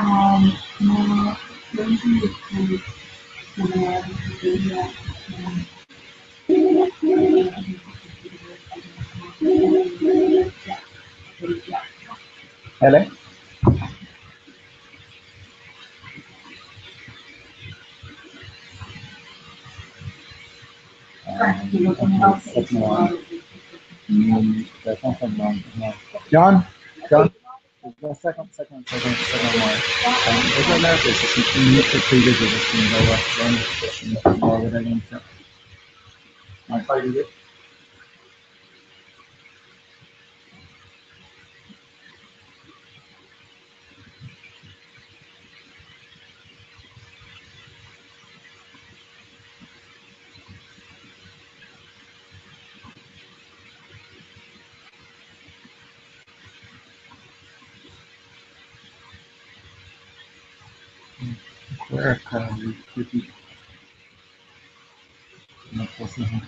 nó đến cái việc này mà bây giờ Hele? John, the second one. Esa es la que se siente que where can we keep it? No possible.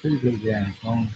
Pretty good, yeah. I'm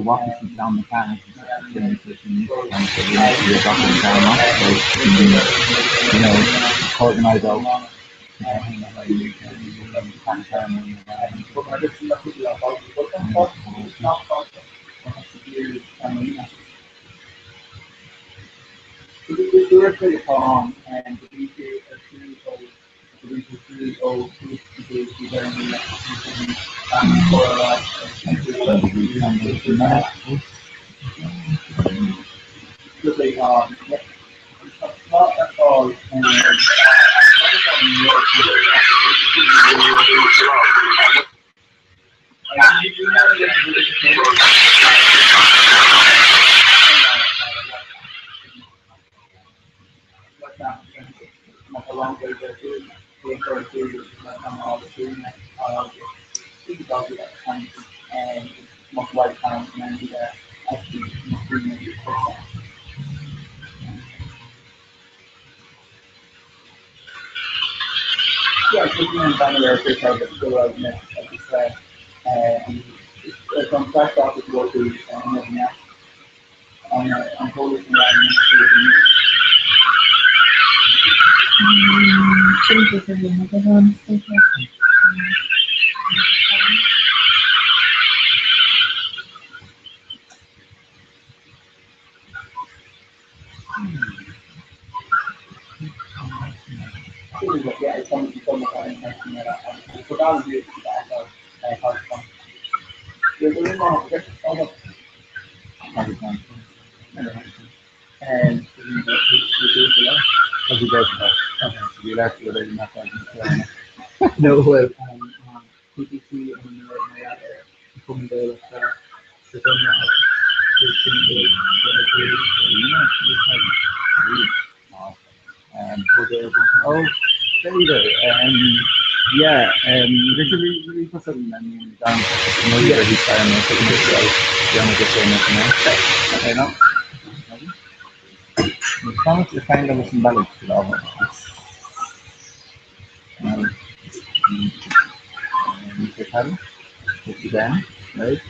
walking down the path. Organize out. And no, well, PPC and from the oh, there you go. Yeah, this is really possible. I mean, down familiar with this time, so you want to get there now. Vamos a find the symbolic of right?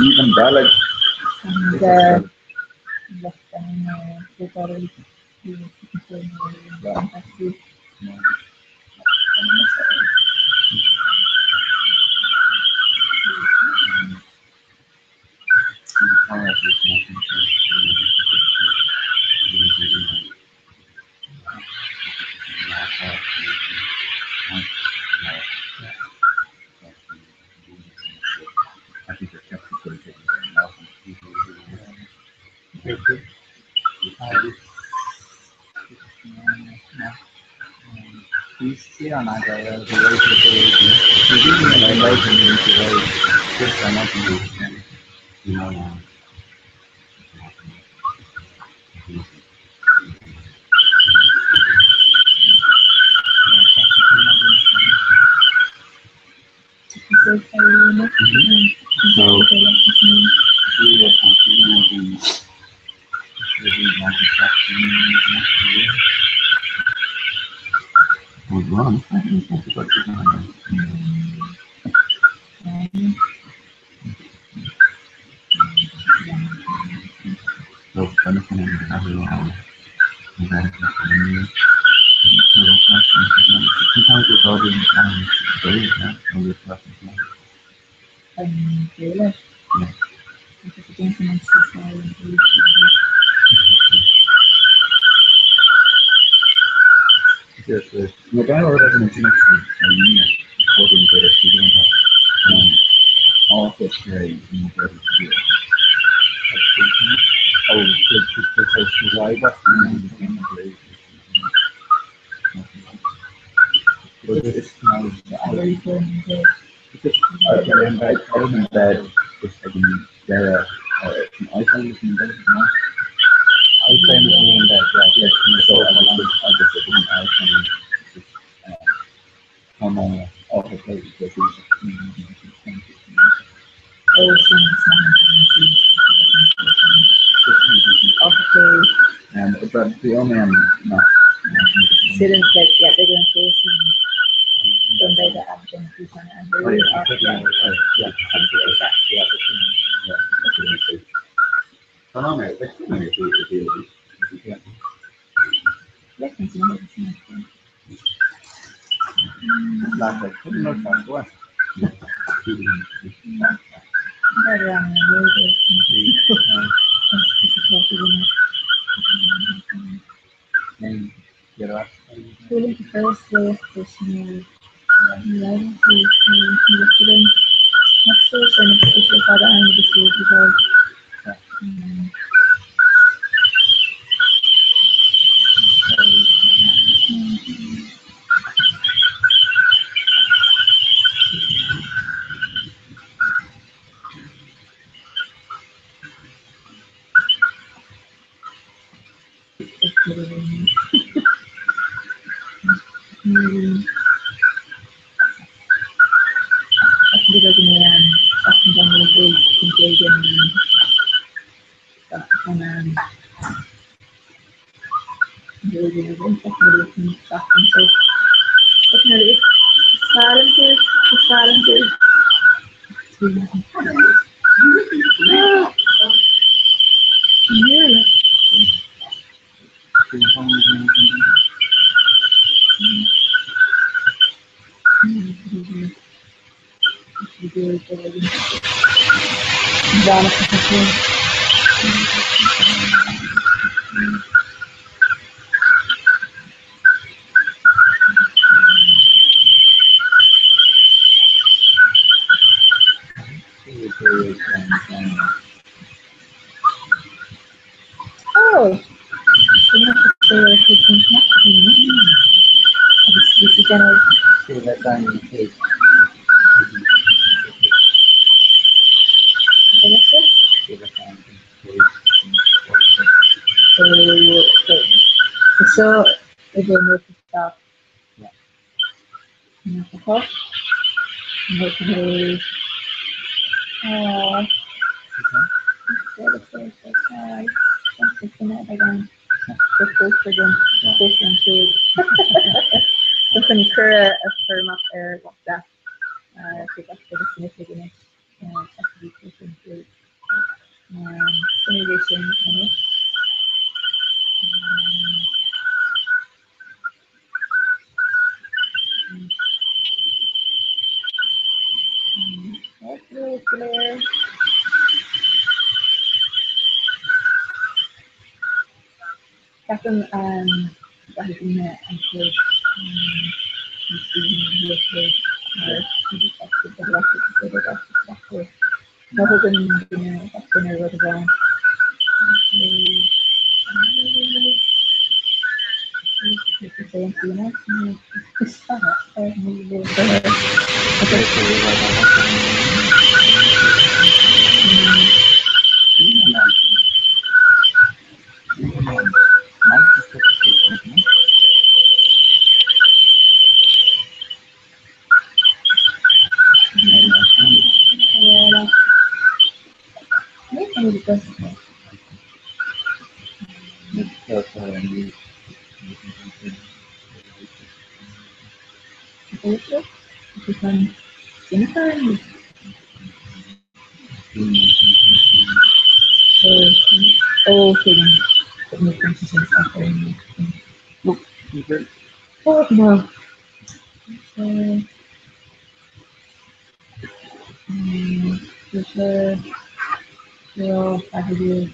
Even ballad. But the only Students like they're going to face don't they the action to and really first day of Christmas, not so certain if your father and this year because general. So that time you take So that time you so again with the stuff. Yeah. Ako. Okay. Tapos na again. The first again. First one too. So concur affirm up air like that. Take up the significant application to simulation and it. That's really clear. Second, dahil na ang clear. Oh, oh no. Well, I could do you.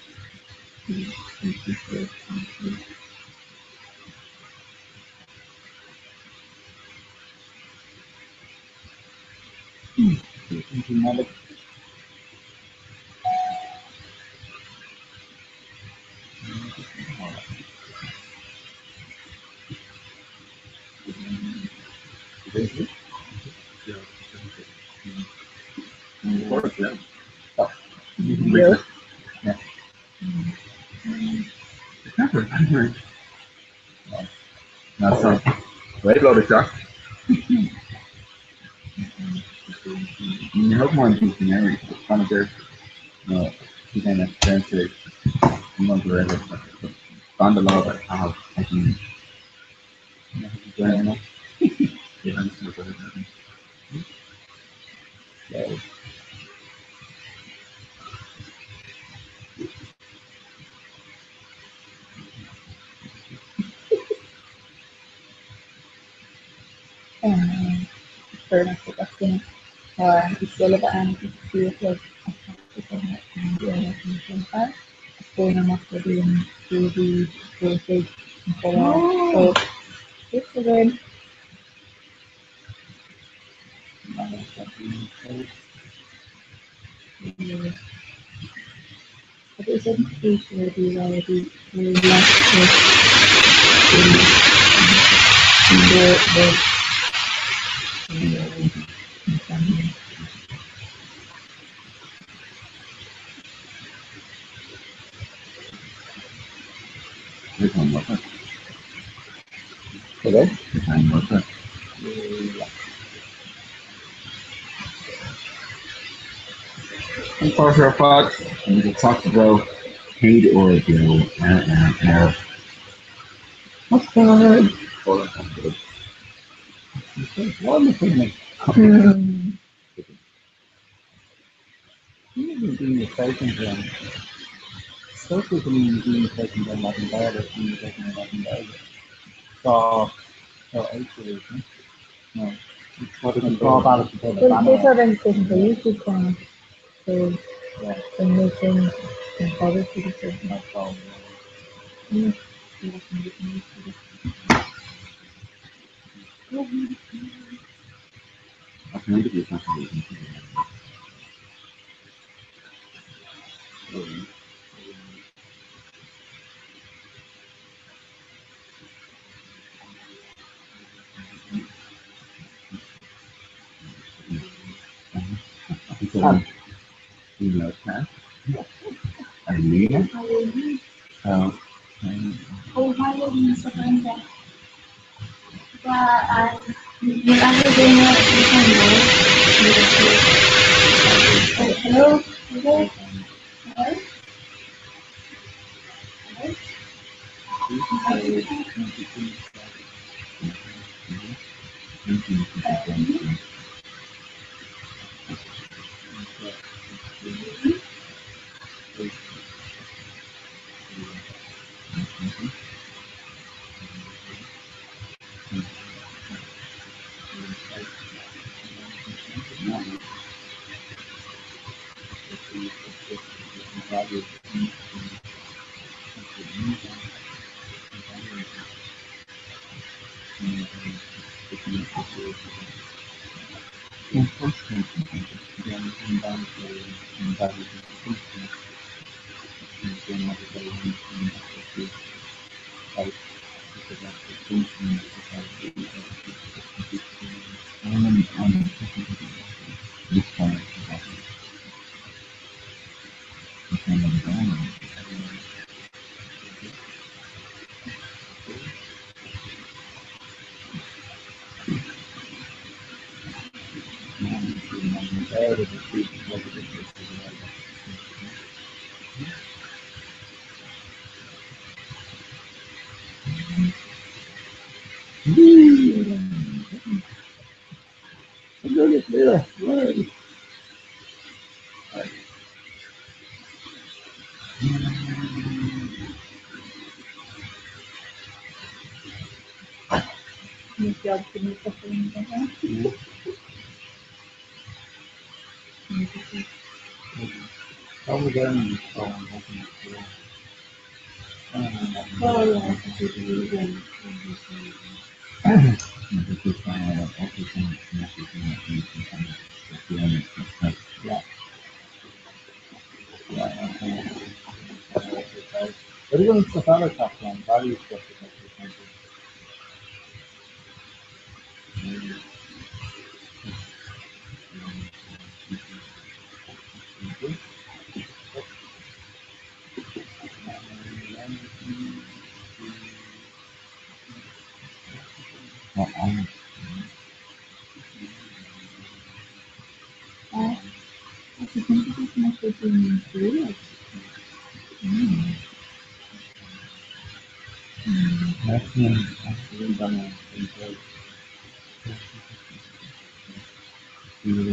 That's not way below the truck. You hope more than you kind of there. No, you can transfer one forever. Found a lot of how I can. Fair question. Isolabaan isipag going to have to be in the voltage for so it's good. But it's an issue with the already last This one was it. Hello? This one was it. And for your thoughts, and we talked about hate or go and what's going on? Wonderful. You've been mistaken then. So people being taken by nothing bad or being taken by nothing bad. So actually, no. It's all about it. These are the things the YouTube channel. So the nation and other citizens not all. I can read it something. Ito. Ilaw na. Alina. Oh. Kung ayaw mo sa kanya. Nag-ayaw din mo sa kanya. Hello? Hello? Hello? Job pinito ko yung gano'n. Kamu jangan Oh, yeah. Sige. Pero kung sa sala kaplan, values ko sa Kasi hindi ko sinasabi yung food. maximum yung bang control. Siguro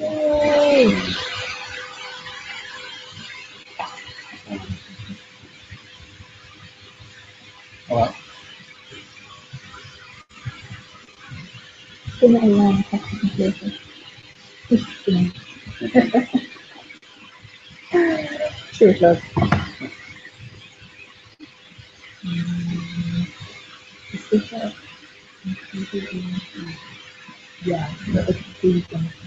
Yay! Pinailan kasi ng places. Seriously. Yeah, the experience.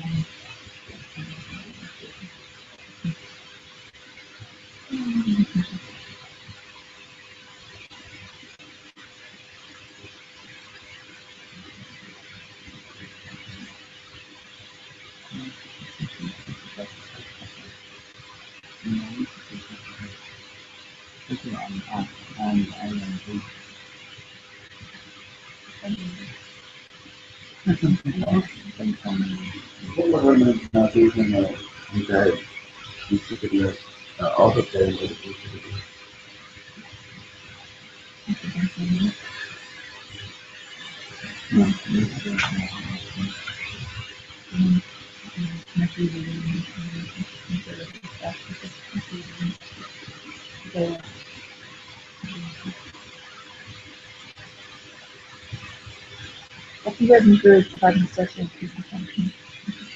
I think I've encouraged having sessions with people something.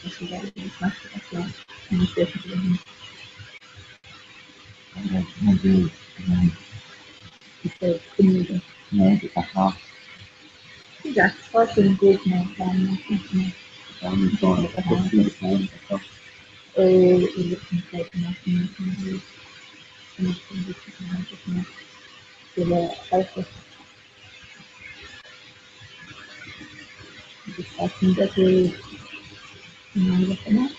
Especially that it is not that long. And it's definitely because community. Yeah, social engagement and looking like nothing to the health discussion that we looking at.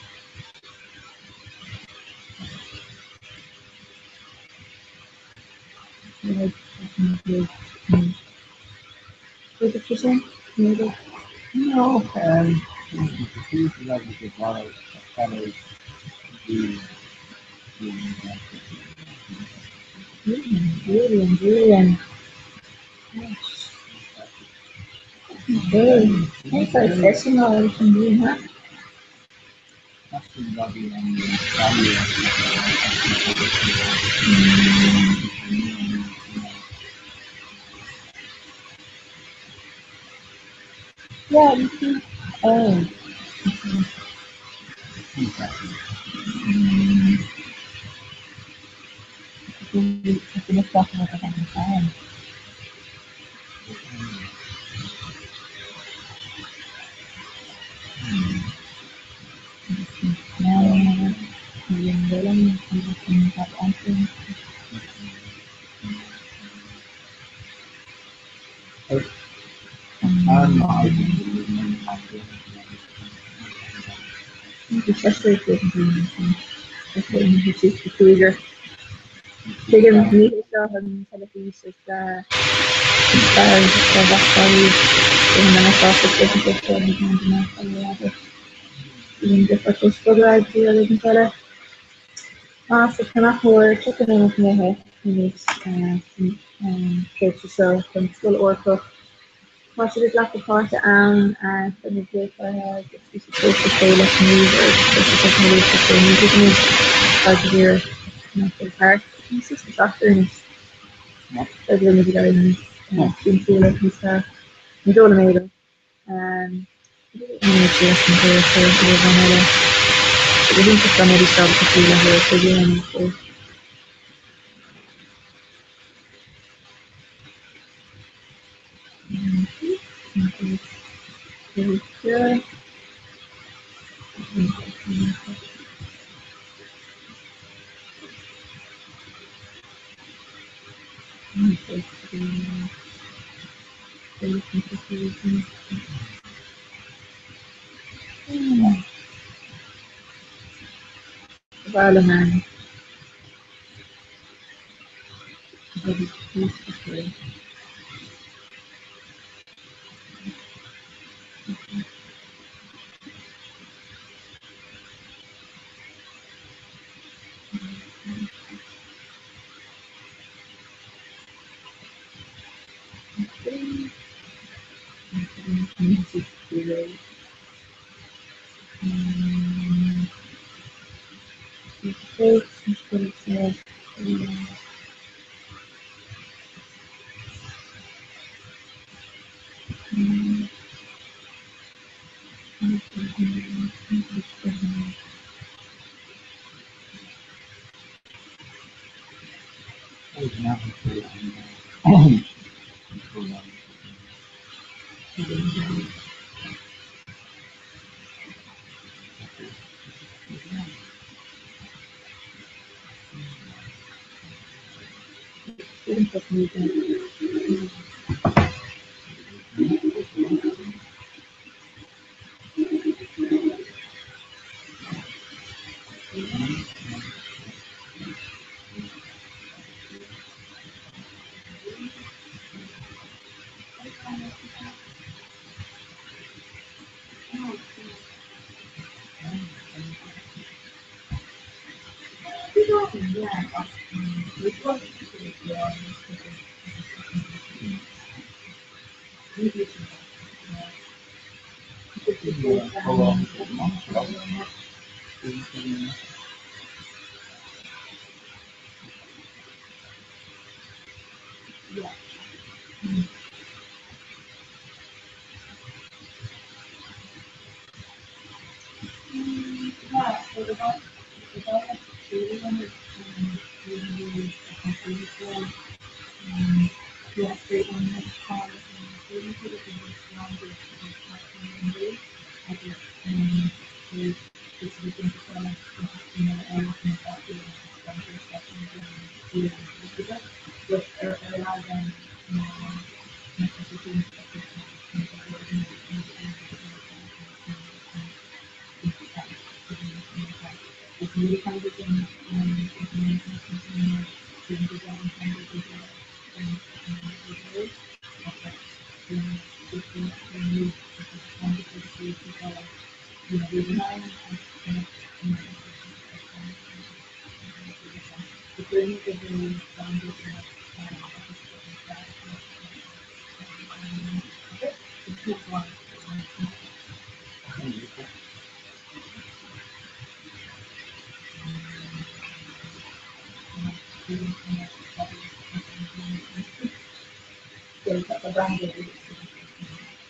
Like, what did you say? Maybe. No, the food like a lot of fellows do Julian. Okay. Thanks for session or we can do that. nothing loving and family Yeah, we can. Oh. I can just talk about it on the time. Now, yung walang pinag answer. Especially if it's especially in the safety cruiser. Sige, hindi siya sa research sa backstory yung mga topic ko sa social media na yung difficult pag-ride siya rin para sa kanahor siya kanang kumuha next church so from school or ko positive lack of part ang pamigay para support sa Taylor's news or sa news sa music news pag-year ng part this is the doctor news pag-year music rin sinsulat sa Dolomito Jadi kita mau dikau kecilan dari kejadian itu. Jadi Kealaman. Jadi untuk juga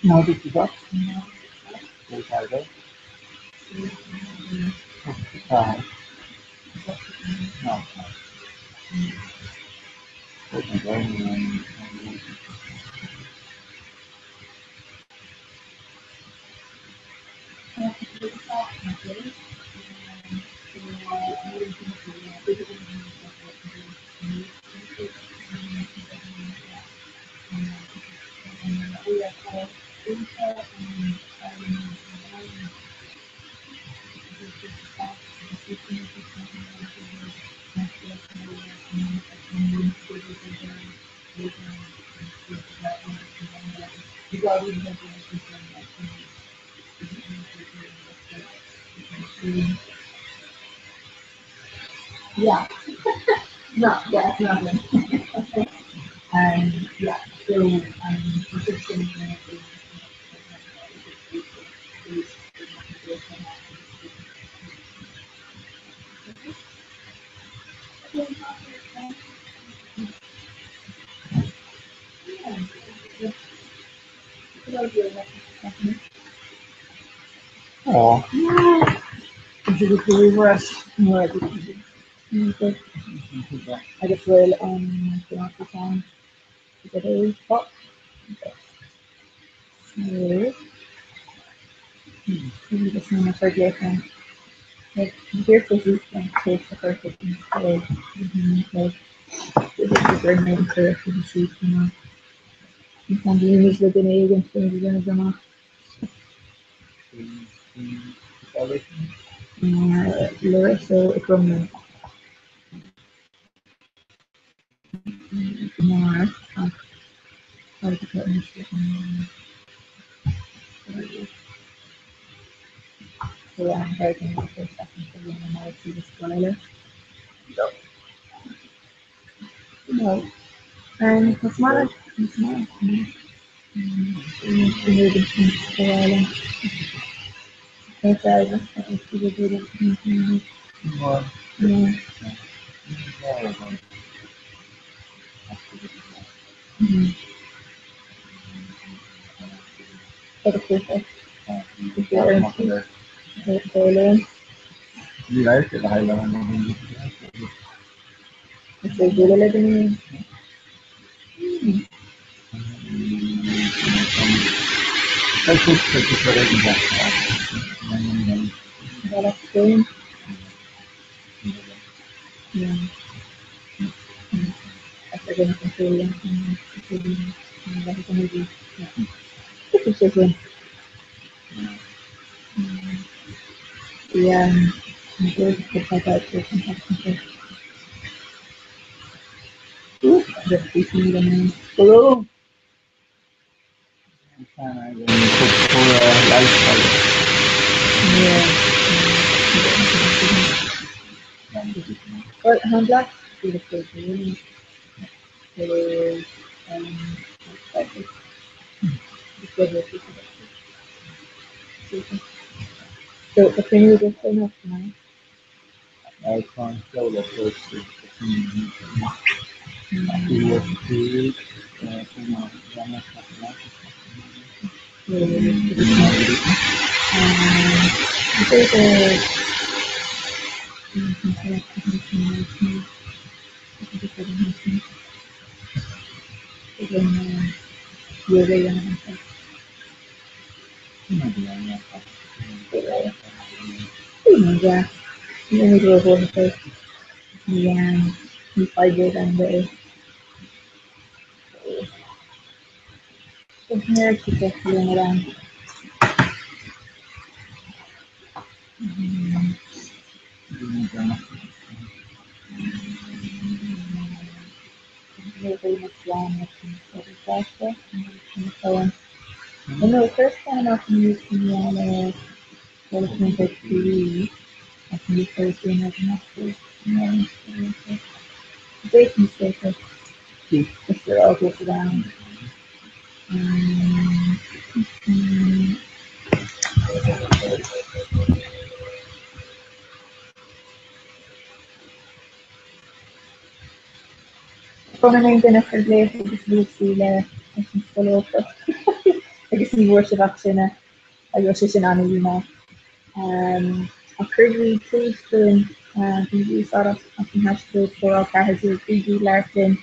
No, this is up. Full title. No. Yeah. No, yeah, it's nothing. Yeah, so the system Oh, executive refresh more okay. I just will turn off the sound today. Oh, so maybe just want to forget and like here's the system takes the first thing so like this is the third main correction the sheet, you know. You can use the grenade and things in the lower so from more how to put in so I'm writing the first second so we know to the spoiler. No. And what's my moving from spoiler. Okay, I see the video. Yeah. Perfect. Spoiler. direi che dai, la non Se vuole la tenere. sai tutto che sarebbe un po'. Dalla screen. Yeah. Hasta que no consiga. Questo c'è qui. Yeah. Hello. Sana yung lifestyle. Yeah. Well, how black is the place? Really? It is, like this. It's good with people. So, the thing is just enough now. I can't tell the first two or three There's a yeah, then we drove over to the 5 years and the here to get feeling around. Very much long faster. And the first time I can use the development of TV, I can use those in as an actor. Great mistake if they're all goes around. Prominente na sa place, gusto sila sa loob. Gusto ni worship action na ayos siya na nila. Currently please doing TV sort of hashtag for all cars with TV Larkin.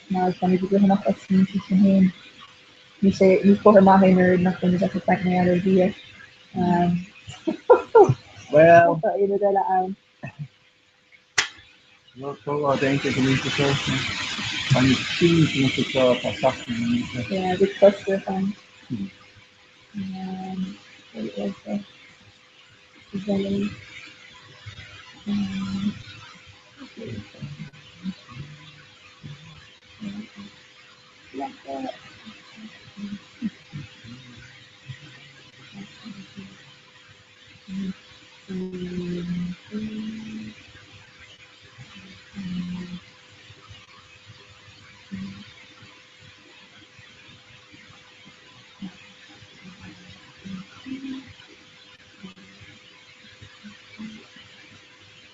Now kami dito na kasi siya him. You say you for her nerd na kung sa fact na other dia. Well, Ito dala ko denk ik niet zo van die teams moet ik zo passacht. yeah, the cluster fun. It was very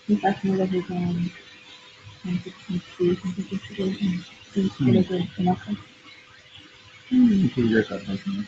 in fact more of his Years out of me.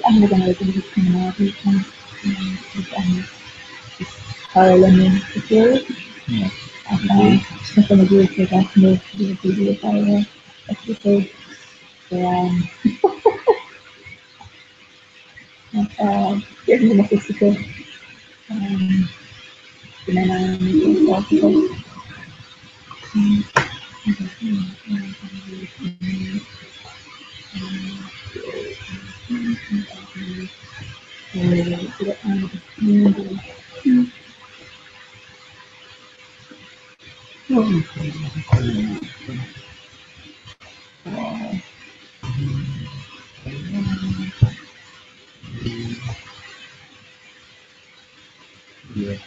I'm gonna look at his criminality Parliament security. Just gonna do it like that, no, do the fire. That's the code. Getting the Mexico. The men are possible. Yeah.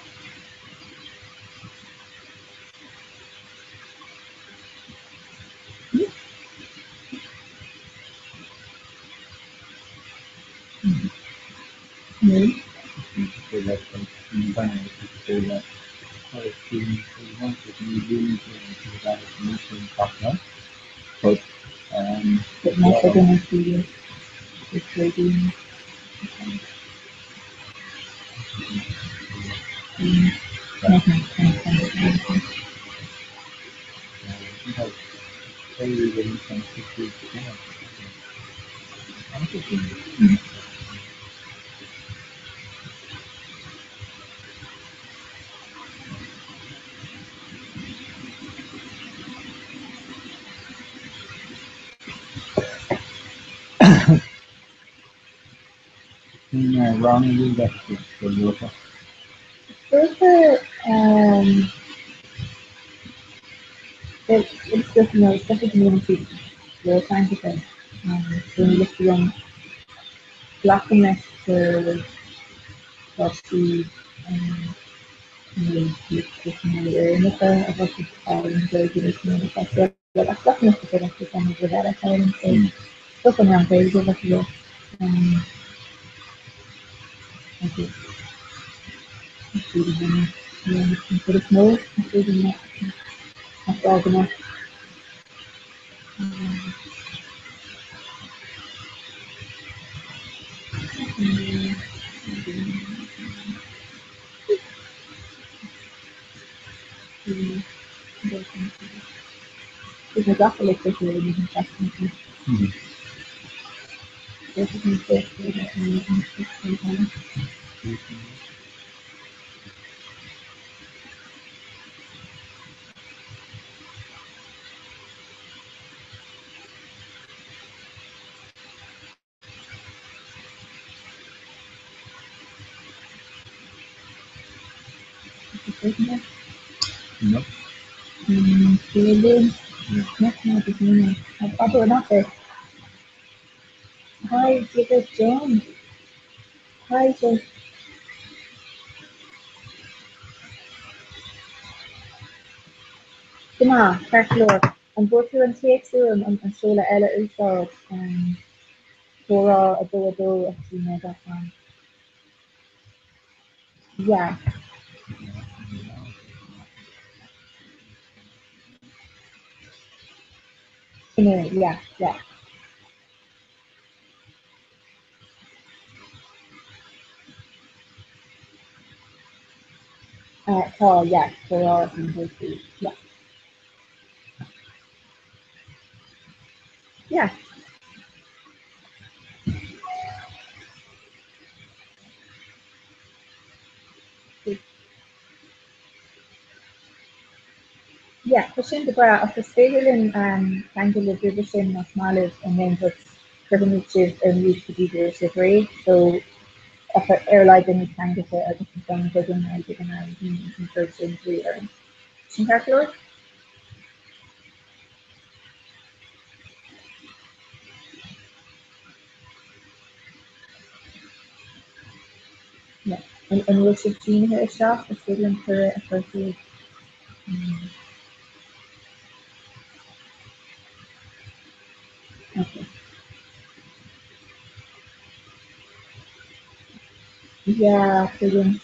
So that finance, so that our team, we want to be doing that information partner. But But most of them are serious. It's trading. very, very sensitive. Wrongly that's the water. It's just, it's just a community. You're trying to say. When you look young, blackness to see about that's definitely good at the time of that. I can't say stuff around very good at the thank you. For the snow, that's organized. There's a lot of electricity in the fashion. No. I'll do another. Hi, David John. Hi, John. Come Carlor. An bhfuil an téú an seola eile úsáid chorá a dó @gmail.com. Yeah. Yeah, yeah. Tá, yeah, chorá an bhfuil yeah. Yeah. Yeah, sin de bra agus féidirlinn tan le bri sin nas máh an then privileges an use to be ré. So airline in kind of a different thing within in person or sin calculor. Yeah. And will she Jean her shop is given for a first aid. Okay. Yeah, brilliant.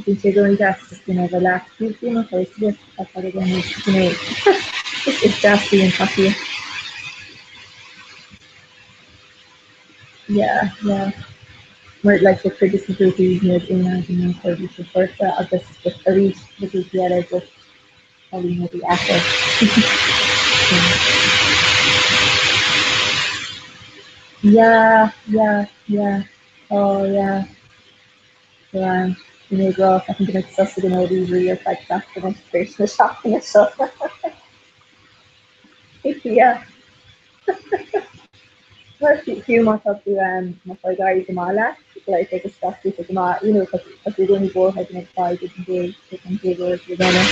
Considering that's just the last few months, that's what again is, it's just being happy. Yeah, yeah. More like the criticism in for the first, I guess just a reach because the other just probably maybe after. Yeah, yeah, yeah. Oh, yeah. Yeah. Go, I think it's just going to be real like that for inspirational shopping and stuff. Yeah. Well, few months up to my guys in Mala, like take a stuff to the because we only go ahead and apply different days, different tables, you know.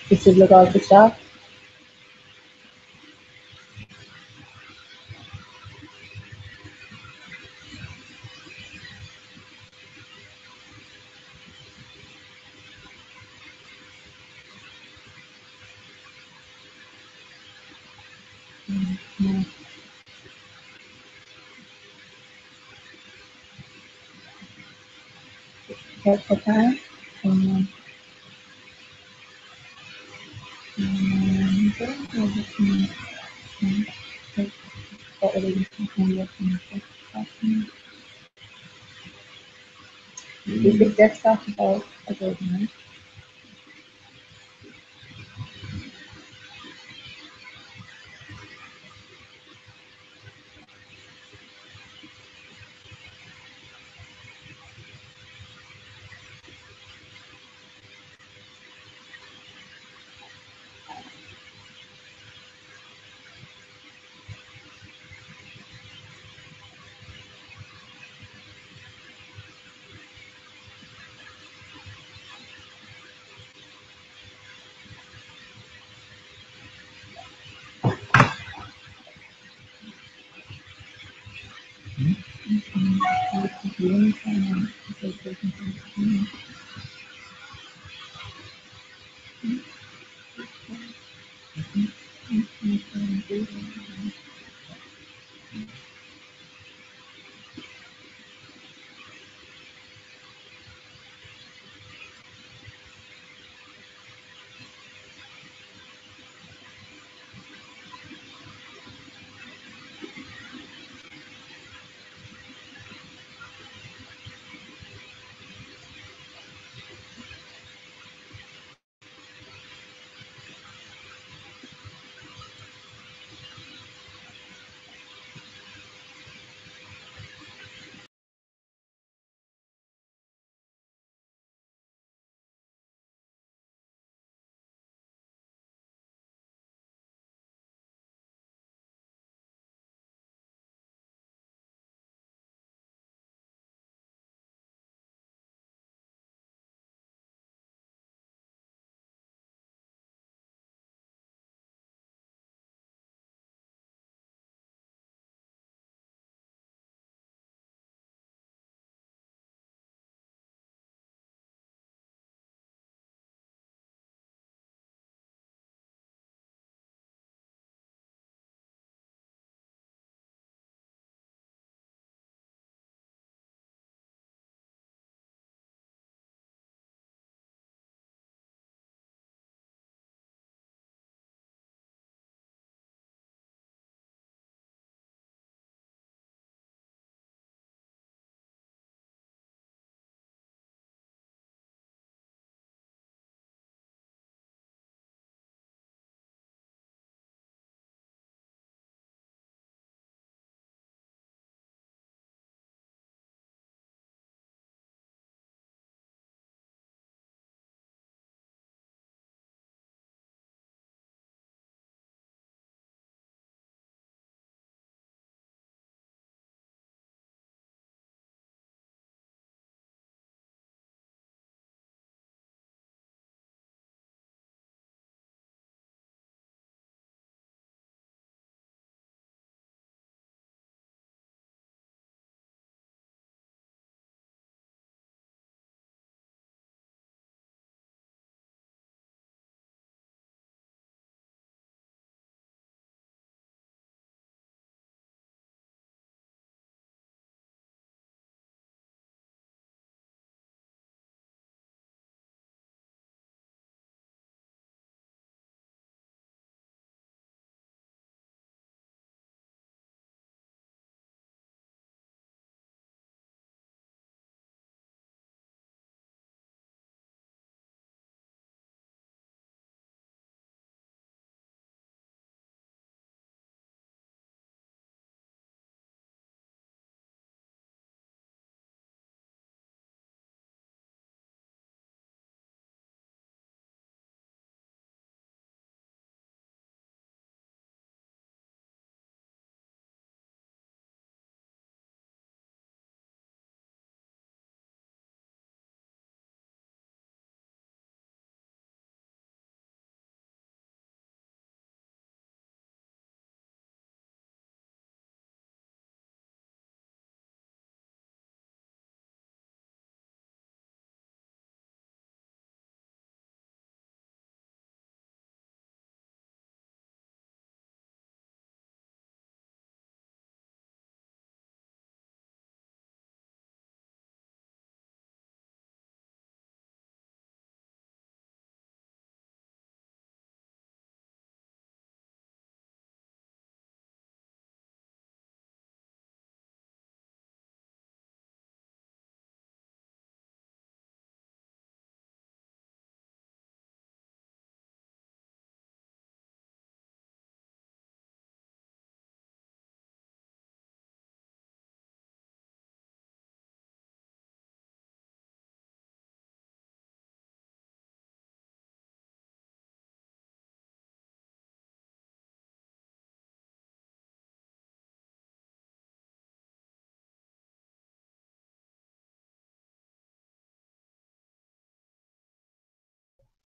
This is look out the stuff. Yeah. Take the time. And this is just talk about a good one.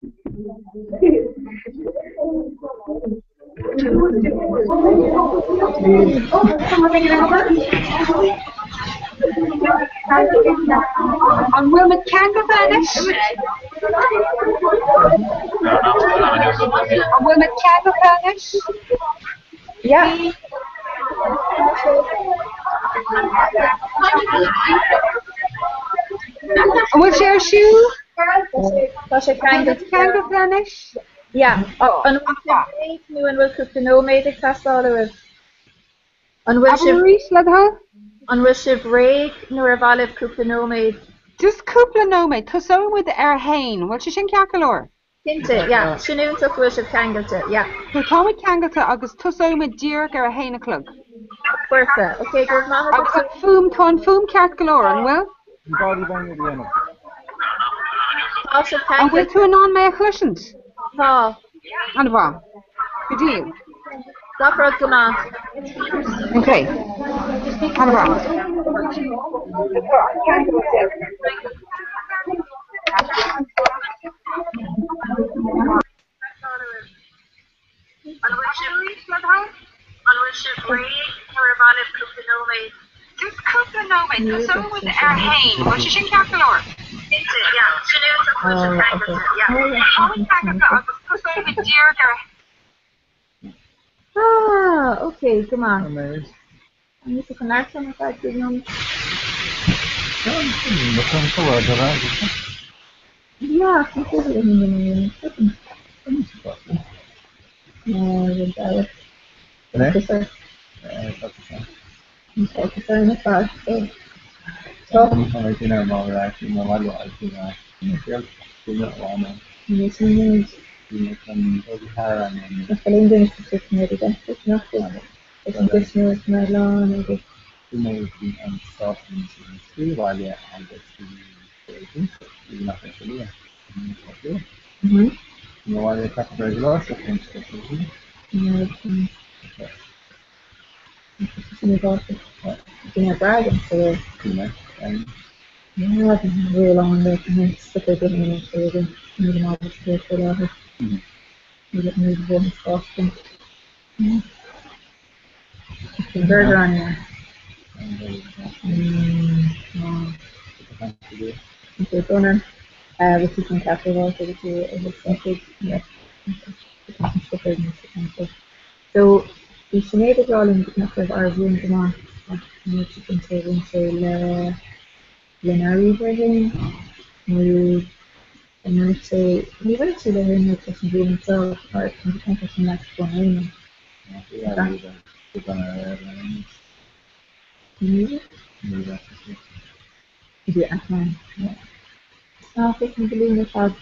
On Wilmot Candle Vanish. On Wilmot Candle Vanish. Yeah. On Will Share Shoe. Tasha Candle Vanish. Yeah. On will cook the no made it cast all of On will ship break nor valid cook the no made. Just couple no made. Tusso with Hain. What you think Yakalor? Tinte, yeah. Shinu took will ship Kangalta, yeah. So Tommy Kangalta August Tusso with Dirk Hain o'clock. Bertha. Okay, good man. I got foom cat galore and well. And we'll to a non-mea collections. Paul. And what? Good deal. Dapper good man. Okay. And what? Just couple no made. So with Hain. What you think Yakalor? Ah, okay, come on. I need to connect on that good one. Yeah, considering bragging, so yeah, I've been real long there and stuff I didn't even say it. Moving all this here for that. You get moved one costume. The burger on here. Okay, Gunnar. We're keeping capital also with you in the century. Yeah. So, we should make it all in the number of our room tomorrow. You can say Lenari version. And I say, we went to the room with some green so or some kind of next one. Yeah, I think the Luna had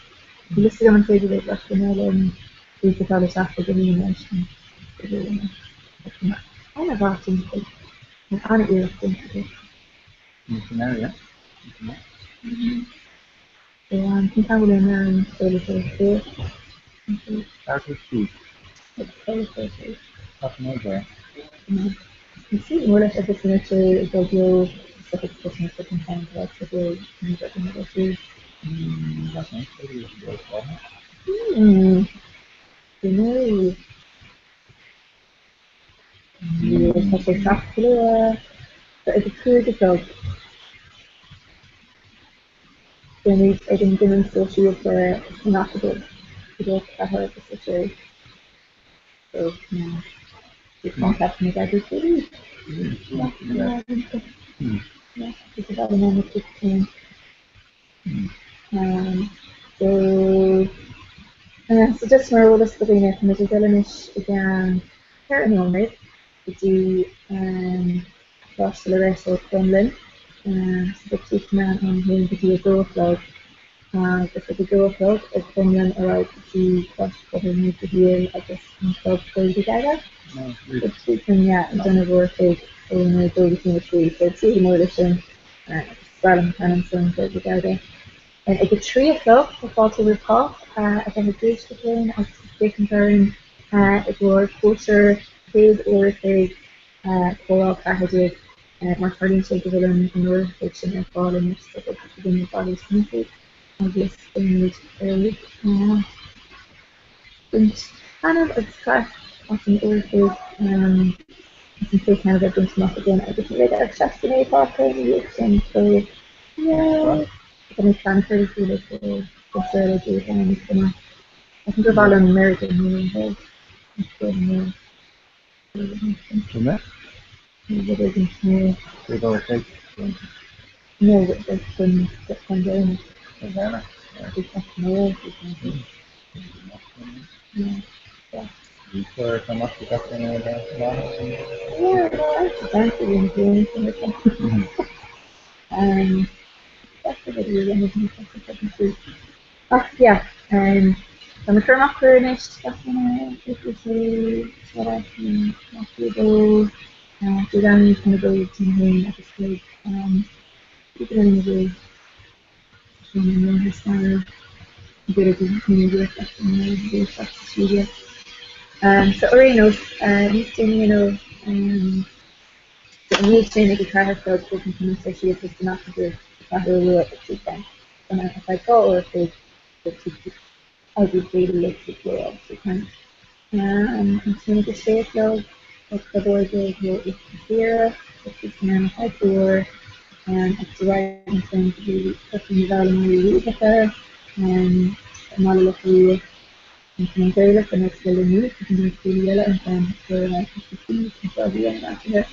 listed them on table with Russian and we could have a after the Luna. I have asked him to and I don't really think to do. So I think I will learn solo for you see more or less if it's going to go specific Christmas different times like the day you get to go through. You know, it's a chocolate, but it's a food dog. Then I think the associate for not to go to go to her associate. So, yeah. You contact me every 2 weeks. Yeah, because I remember 16. So just mar ólas go bhíine mu deilenis I gceann cearnóid go dtí láiste le rééis ó Crumlin go tína an bhfuin go dtí a dóchlog agus go dóchlog ag Crumlin ará go dtí gohfuil go dtíal agus an club chuig gaga. Go tína donna bhórtaigh ó na dógus trí, so tí mór sin Sparlam Canon son chuig gaga. And at the 3 o'clock, the fall to recall, at the bridge to plane, as they confirm, it was closer, phase or phase, coral packages, Mark Harding said the villain in North Fiction and falling, so that the beginning of bodies communicate. obvious things early. And kind of it's quite often overfilled. It's in case kind of everyone's not again. I just read our Shastine Parker in the youth, and so yeah. I'm trying to feel like the strategy and it's gonna. I think we're all on American here involved. It's good more. From there? It isn't here. We've already taken. No, it's from down. Savannah. It's not more. Yeah. Before come up to that thing over there. Yeah, no, I actually didn't do anything with that. That's the video that was in the second food. Oh, yeah. So I'm turn off furnished. That's when I say what I can not do those. So then you kind of go to him at the stage. Keep it in the way. So I know his style. A bit of the community effect in the studio. So Orinos, he's doing, he's doing a guitar herself, working from the she is just enough to do that really what she can. And if I go or if they I would really like to play obviously can. I'm seeing the shape of the board is the Sierra, which is an outdoor, and it's the right thing to be putting the volume really with her, and not a look really. And very look and it's really neat, you can do it really yellow and then for like 15 and probably and after that.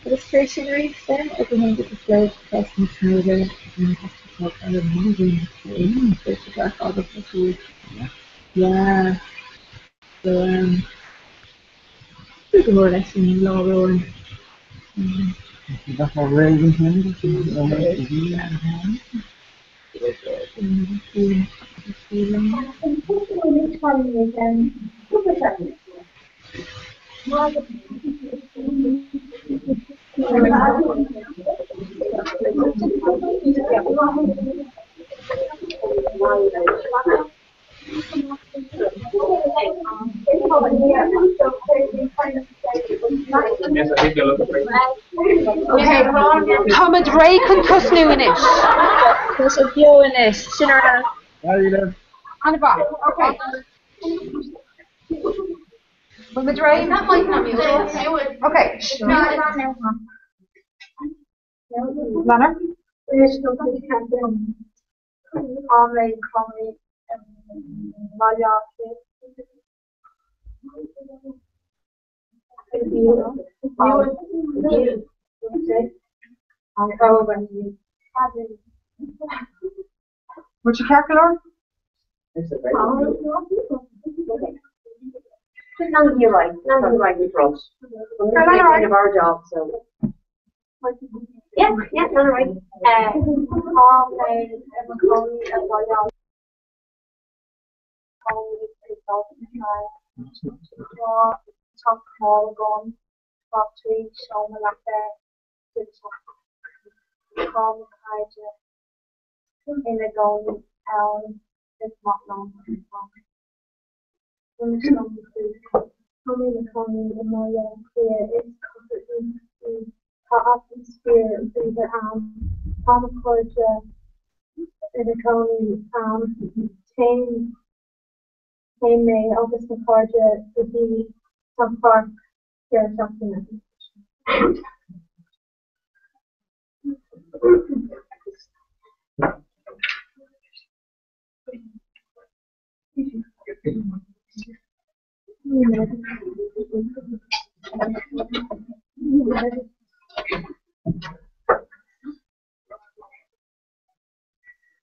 Illustration reads then, everyone gets a slide across the shoulder, and it has to talk kind of moving to photograph all the pictures. Yeah. So, pretty more or less in law rolling. That's all raising him. Okay, Thomas Ray can cuss new in it. There's a view in it. Sinner. How do you live? On the back. Okay. Thomas Ray? That might not be okay. Manner? What's your calculator? None of you right. None of you right with us. We're the kind of our job, so. Yeah, none of right. Top call gone, top tree, show me like that, call me in the golden town, it's not long. When the song is coming in my clear, it's comforting, hot atmosphere, through the pharmacologist, in the county, May, August McCarja, to be some park, there something.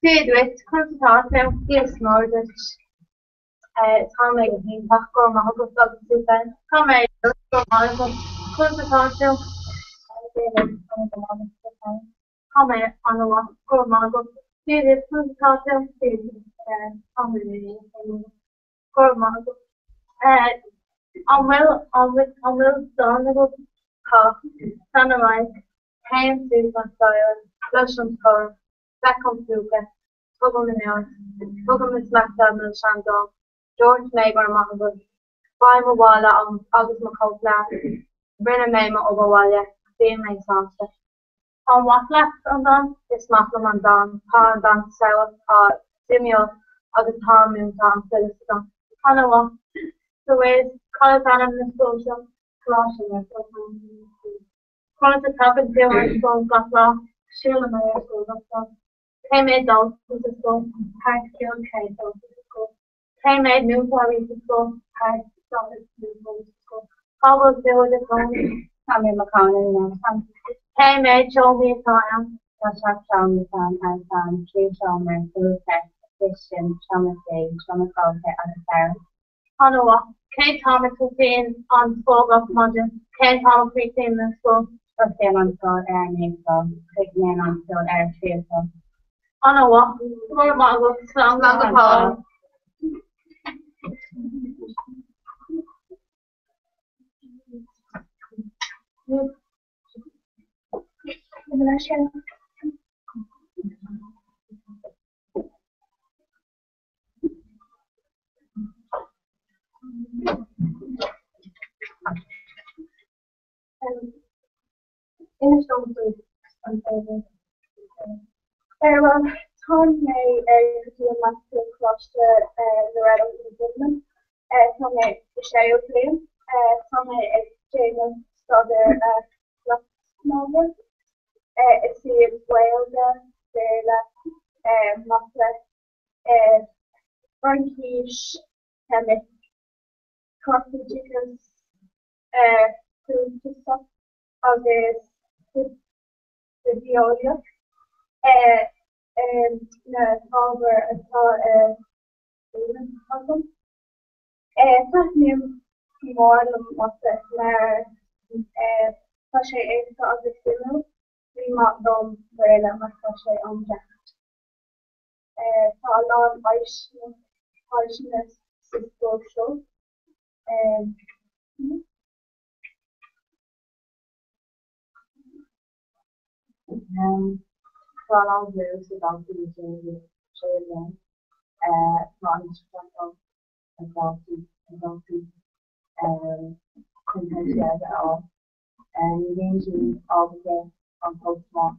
Duet, konsultaten, gilsmordet, tannlegen, pakker, magestoppelsen, kommer konsultaten, kommer anova, kormago, duet, konsultaten, kormago, on will donable cough, dynamite, ham season style, lotion core, second fluke, Tugum in Mills, Tugum in Smackdown in Shandong, George Neighbor Mahbub, Five Walla on August McCollpla, Brenna Mayma Overwalla, Dean May Saucer. On what left on them, is Macklem and Don, Pa and Don Sour, Simeo agus Tom and Tom Philistine. Hanawa, the ways, colors on the social, colossian, and so on. Colors the top and zero and so got law, shield and my school, got made those to the school, hard skill, trade those to the school. Made new quarries to school, hard solid new to school. How was there with the phone? Tommy McConnell and made show me time. Shop show me time and time, tree show me, food test, fishing, show me stage, show me culture, and a fair. Hanawa, Kate Thomas was in on school of modern, Kate Thomas was in the school, or staying on school air name, so taking in on school air tree, so. Hanawa, more model, song on the pole. Well, Tom may do a master across the red of the movement. Tom may share play. Tom may Jalen Stodder novel. It's the Wales, the Muffler, Frankish, Hemic, Coffee Chickens, to stuff of the Viola. Over Platinum more wat naar Sasha is of the film. We might don't wear that much Sasha on jacket. Talon Harshness is social. Talon lives about the children. Content at all, and engaging all the game on Pokemon,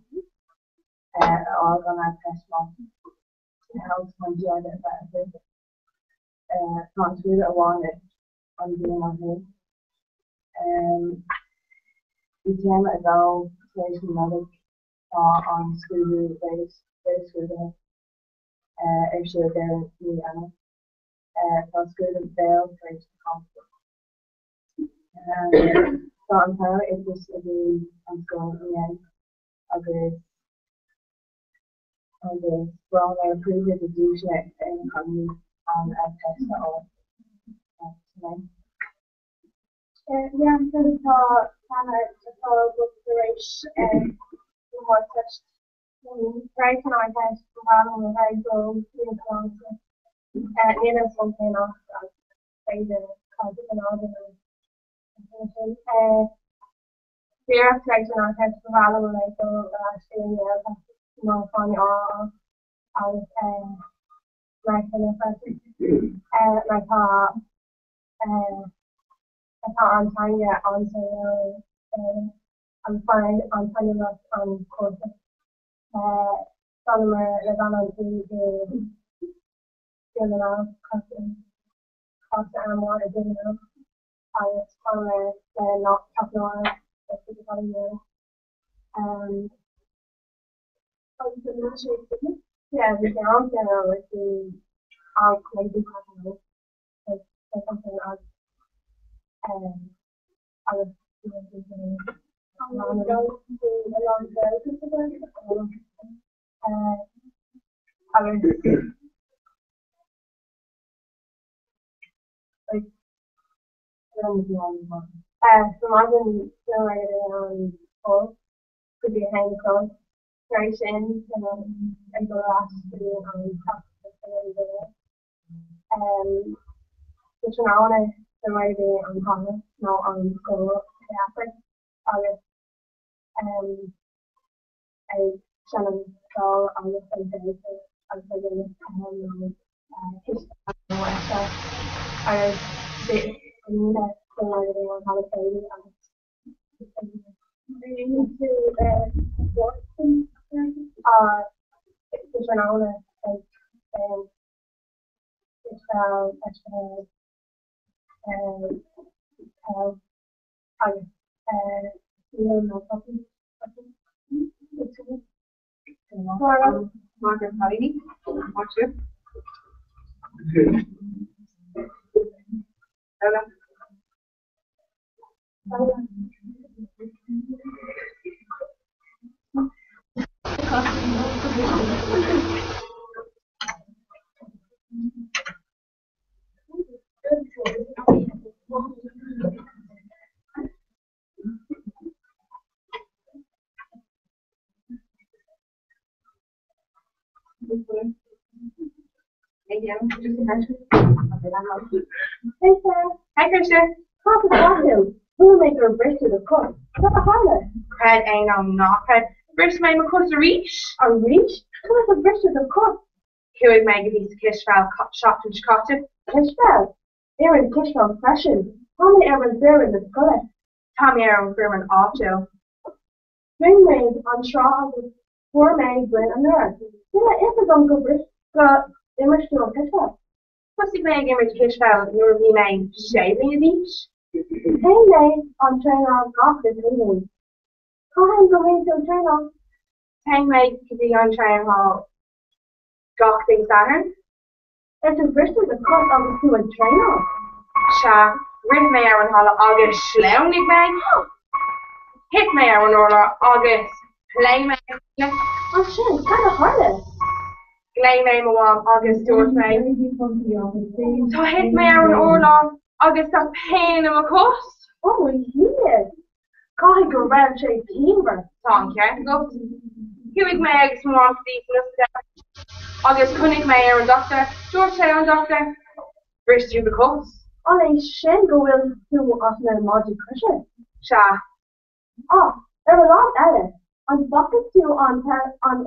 all on our Pokemon. It helps when you are better. Not really a wanted on being on him. We came ago, place another on school base, school day. Actually, there was me, Anna. From school to Bell, place to conflict. So I'm sorry if this is I'm going again. Okay. Well, I appreciate the duty and coming on a test all tonight. Yeah, I'm going to talk with the race and more such. Right now, I guess around when I go to the concert, you know, something else, say the concert and all the fear of section on text for Halloween, when I go staying there, more fun or I was my kind of person, my thought, I thought on time yet on so I'm fine on time enough on course. Summer Lavana to the custom cost animal I didn't know. I was summer not talking about it. Yeah, we can also like the maybe custom something else. I was doing I was like so I've been generating on calls could be a hand call creation and the last video on top which now I generating on comments not on school effort I Shannon call on the same day so I was taking this time his myself I was sitting generating on how to say into Watson which I want to Margaret Heidi, watch it. Hey, Sarah. Hi, Christian. Half the bottle. We'll make her Bristol, of course. Not a harlot. Cred ain't on knockhead. Bristol made my cuss a reach. A reach? Come on, Bristol, of course. Here we make a piece of Kishval shot in Chicago. Kishval? Aaron Kishval fashion. Tommy Aaron Bear in the colour. Tommy Aaron Bear in auto. Ring made on straw of the poor maid when a nurse. Yeah, it's a Uncle Bristol. Image to Kishval. Pussy playing image Kishval, you're the main shaving a beach. Hey, mate, on train on office, anyway. Can't go into train on. Hey, mate, could be on train hall. Gawk things Saturn. It's a Bristol, of course, on the train on. Sha, rid me Aaron Holla, August, Schleungig me. Hit me Aaron Orla, August, play me. Oh, shit, it's kind of harder. Glay me Mawam, August, George May. So hit me Aaron Orla, August, a pain in my cuss. Oh, yes. Call go round shape timber. Tom, can't go. Huig me eggs from off these August Kunnig me Aaron Doctor, George Say on Doctor. British you because. Ollie Shen go will do us no magic cushion. Sha. Oh, there were a lot at it. On bucket two on on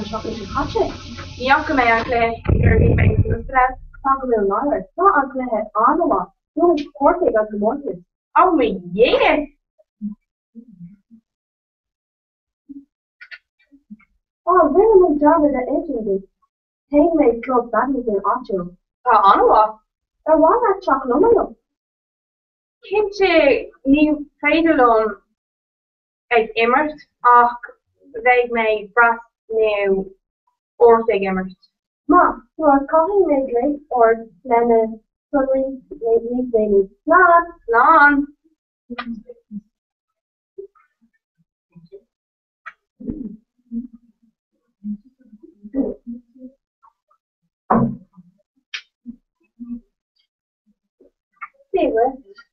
chocolate and hotchit. Yonka me on clay, you're being made to the stress. Talk a little louder. Not on clay head on the lot. You only pork egg on the morning. Oh my yeah. Oh, really down with the engine. Handmade club badminton ocho. Anawa. There was that chocolate on Kimchi new fadelon ag immert ach they made brass new orthig immert. Ma, you are calling me late or then suddenly lately baby. Non.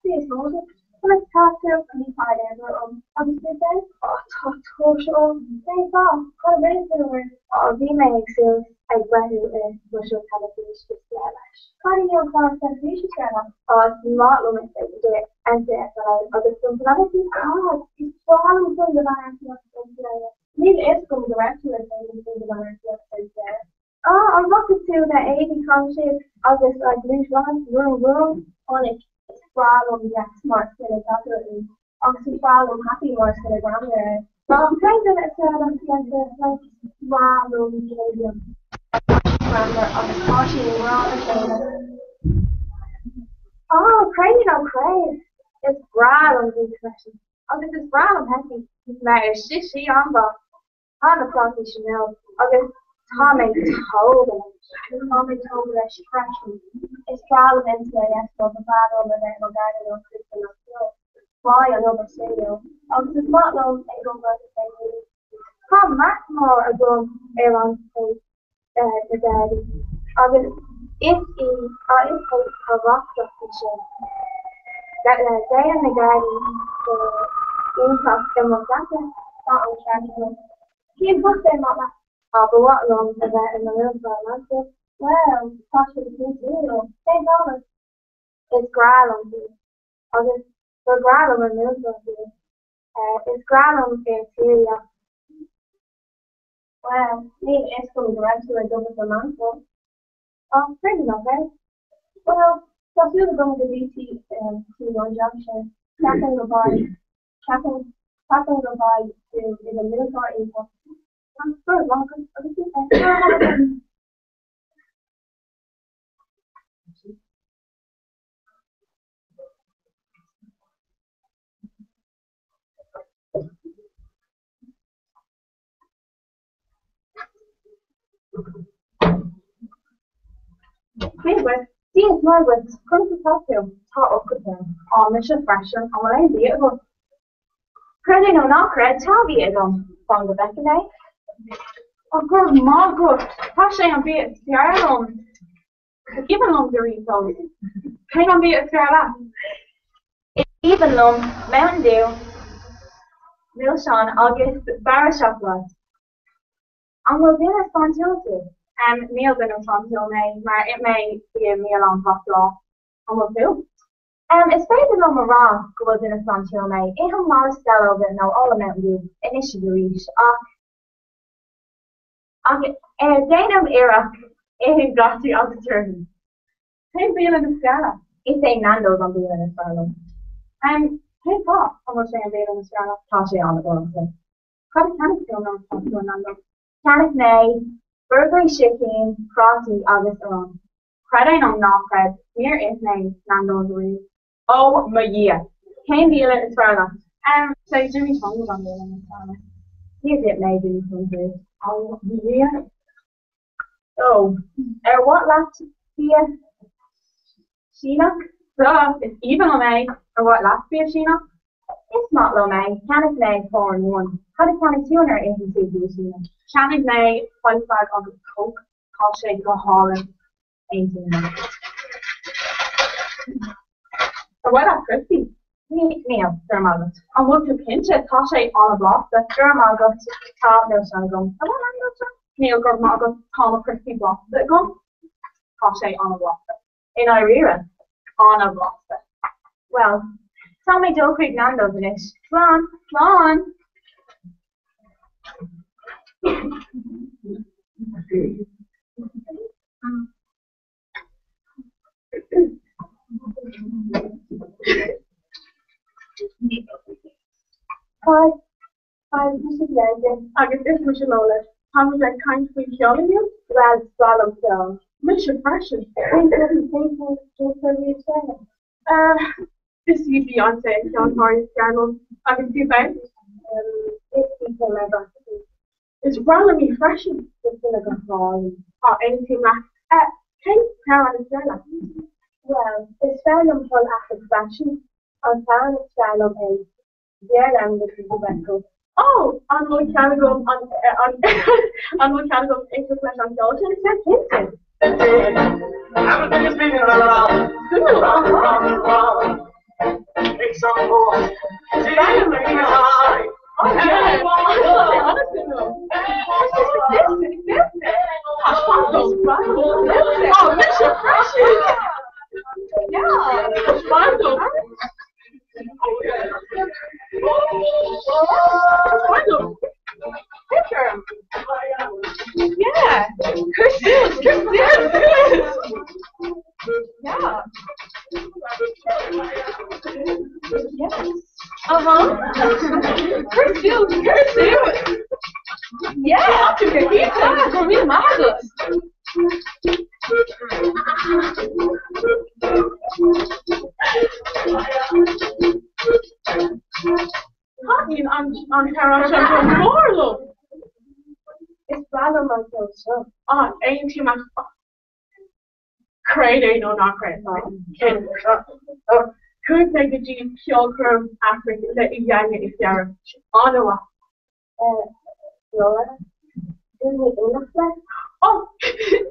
Please, Moses. Let's talk to Comhrá ever obviously then. Oh, talk to show. Thanks all. What a minute to work. Oh, we may excel. I glad you social television is lavish. How do you call television channel? Oh, it's not limited to do it. And that's what I other things. But I think God, it's so hard to find the balance of the Need is going to rest of the thing in the balance of the Oh, I'm looking to the 80 concept of this like loose one, room on it. Problem, yeah, smart, definitely. Obviously, problem, happy more than a grammar. Well, I'm kind of like problem, grammar of the caution, we're all the same. Oh, crazy, no crazy. It's problem, these questions. Oh, this is problem, happy. Matters, she on the property Chanel. August, Tommy told that she crashed me. It's problem into it, so the bad over there, no guy, no Christian, no skill. Why another studio? August is not known, and go back to say, come, Max more above around the daddy. August, if a rock structure, that day and the daddy, the impact them of that, not on track. He put them on that. But what long is that in the middle of our answer? Well, possibly zero. $10. It's Gralum here. August, for Gralum and middle here. It's Gralum in Syria. Well, need is coming direct to a double for Mansell. Oh, pretty enough, right? Well, so through the going to BT T1 junction, Captain Goodbye to the military info. I'm sorry, Margaret. Margaret, dear Margaret, come to talk to him. Talk up with him. Oh, Mr. Freshen, I'm going to be able. Credit no not credit, tell me it on the back of day. Oh, good, Margaret. Passion on be it, Sierra. Even long the results. Hang on be it, Sierra. Even long, Mountain Dew, Milshawn, August, Barra Chocolate. And we'll do a spontaneity. Meal been a spontaneity, maar it may be a meal on top law. And we'll do. It's very little Comhrá go in a spontaneity. It has more style over now, all the Mountain Dew, initially. Dynam Iraq, a glossy opportunity. Hey, being in the scala. It's a Nando's on being in the scala. Hey, Pop, how much I'm being in the scala? Tasha on the bottom. Credit can still not talk to Nando's. Canis May, Burberry Shipping, Crossy, August alone. Credit on not credit. Near is name, Nando's Reed. Oh, my year. Came deal in the scala. So Jimmy Fung was on being in the scala. Here's it, maybe, Jimmy Fung. Oh, yeah. So, what last year? Sheena? It's even Lomé, or what last year, Sheena? It's not Lomé. Canis May 4 and 1. How did Canis Tuner agency do Sheena? Canis May 25 on the Coke, Tasha go Holland, 18 months. So what up, Christy? Neil, Dermagot. And what to pinch it, Tasha on a block, the Dermagot, Top, no Shanagum. I want to Neil Dermagot, Tom, Christy block, that go. Tasha on a block. In Irira, on a block. Well, tell me Joe Creek Nando's in it. Come on. Five, Mr. Legend. I guess it's Mr. Lola. How was that kind of killing you? Well, swallow so. Mr. Precious. This is Beyonce, John Morris channel. I can see that. It's rather refreshing. It's like a song. Or anything like can you tell on the channel? Well, it's random for after fashion. On found it's random and there I'm the people that go. Oh, on what category on what category exercise on Dalton? It's not Everything is spinning around, round. It's some more. See, high. Okay. Oh, Mission Precious. Yeah. Picture. Yeah. Christmas. Yeah. Yes. Christmas. Yeah. Pizza. For me, marvelous. Talking on Carol more, look. It's bad on myself, so. Oh, ain't too much. Crazy, no, not crazy. Kid. Could make a G kill curve after the young if you're on the walk. Laura? Oh,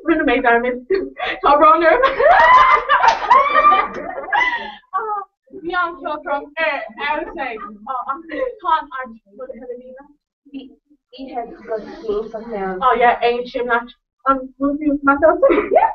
really made that miss. Top runner. Beyond kill from I would say, can't arch with Helena. He has good skills of them. Oh, yeah, ancient match. Will you myself? Yeah,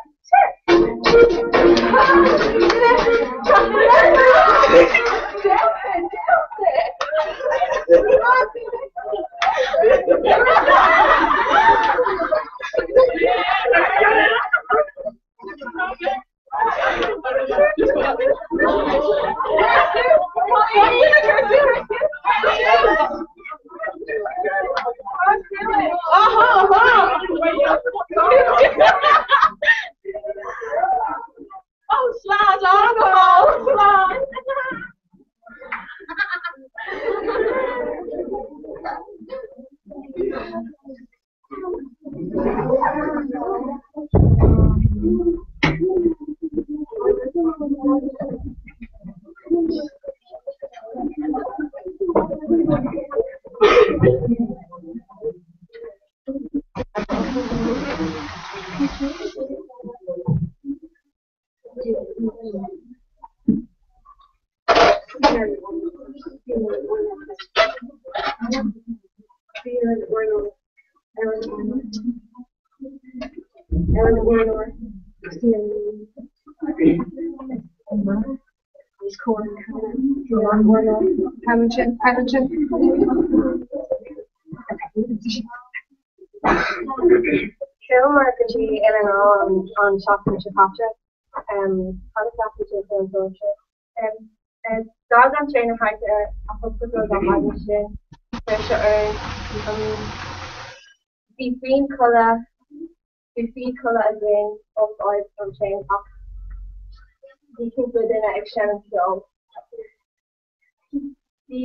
Marketing in on shopping to Pacha. How does that fit into the dog on trainer hard to put those on my machine. There's the green colour again of oil from chain up. You can put in an exchange job. The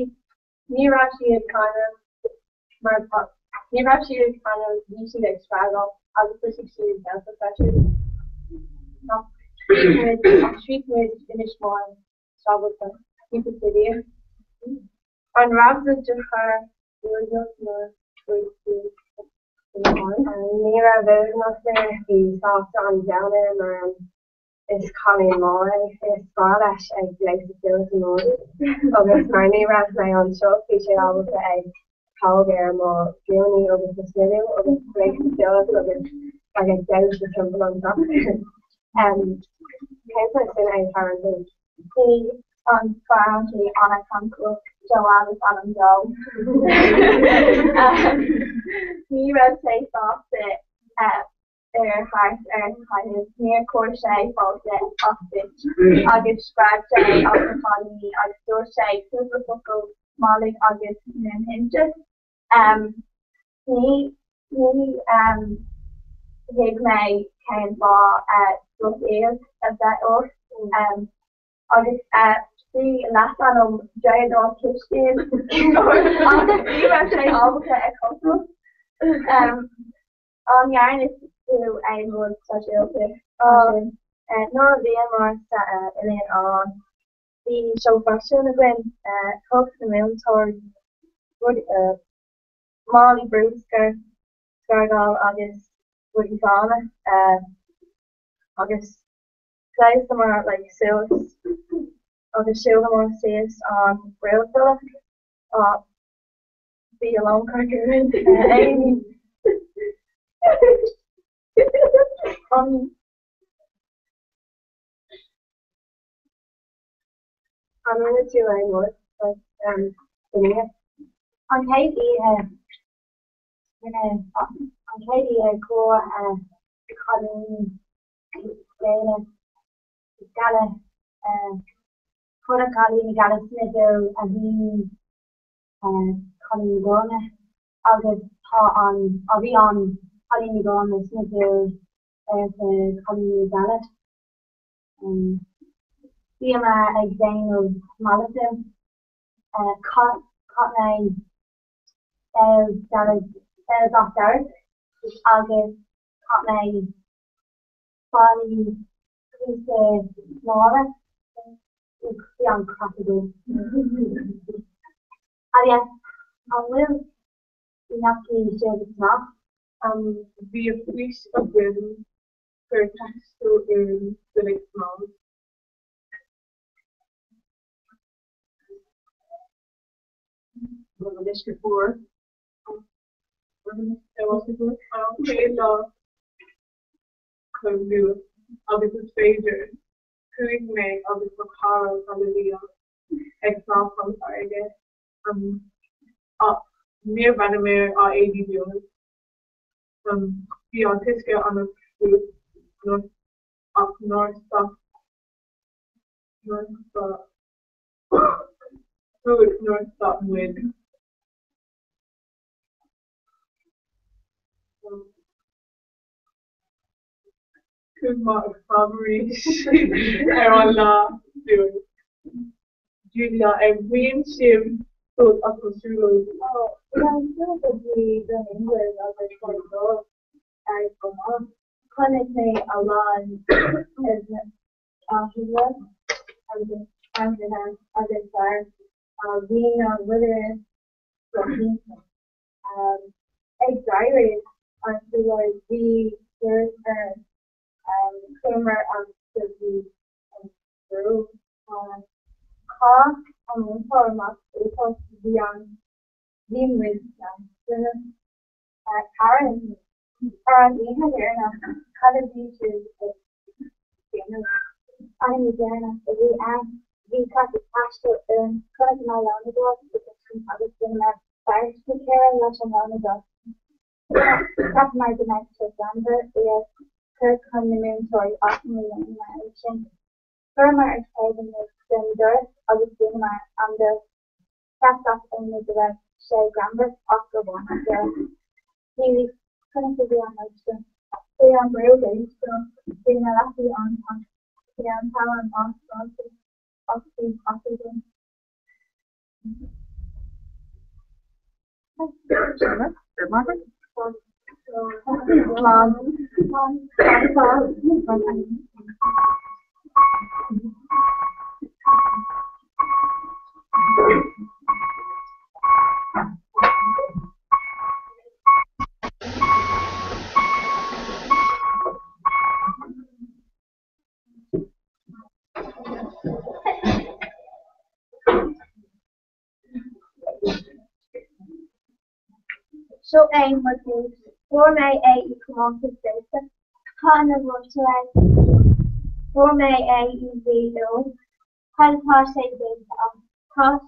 Mirashi is kind of my part. Mirashi is kind of usually like struggle. I was pretty serious dance profession. Street made finish one struggle to keep it video. On Rabs to her, there was no Mira Vernusser, the soft on down him, is calling more, is Scottish, and likes to feel some more. August Marnie Rabs my own show, featured all of the eggs. How they're more feeling over the studio, over the place to feel it, over like a doubt to tremble on top. Can't put it in a current he on currently on a concourse, Joanne is on a go. He rotates off their heart and kind of near crochet, falls off the August scratch, August on me, August door shape, super buckle, smalling August and hinges. He gave my kind of both ears of that off. August the last one giant dog kitchen. August we were saying all the a couple. On yarn is to a more social and none of them are in it on the show fashion again. Talks the moon towards Molly Brewster, Scargall, August, Woody Fauna, August, guys, some are like sales, August, show them on sales on Rail Philip, be a long cracker, Amy. I'm going to do a word, but, on Katie, on Katie, go Colin Lena Gala Cora Colin Gala Smith and Colin Gona. I'll get I'll be on Colin Gona Smith Colin Gala. CMA exam of Malatim Cotnine There's off there. I'll give Cotnine Body is smaller. It's beyond crossable. Yes, I will not share this now. The police of Britain protest to in the next month. District 4. August Fraser, Kuig May, August Macaro, Amelia, Exxon from Target, near Vanamere are 80 viewers. Beyond Tiska on the food, north stop with. Kumar Fabrice, Arola, Julia, and Green Shim, so up to Sulu. Oh, I'm sure that the English of the corridor, I come on. Connecting a lot is Angela, and other side, being on whether from excited until the there's Comhrá and the through Cork and Cormac because beyond being with Karen we had here now Karen beaches I'm again we got the pastor current my own dog because some other thing that fire to care and let them dog that's my domestic number is Kirk Community often in my action for my exciting gender I was doing my under cast off in the direct Shay Grambert Oscar one he couldn't be on my stream they are real days so being a lucky on power and oxygen. Margaret? So aim was used for May 8 equals data. Kind of was like for May 8 is zero. Kind of pass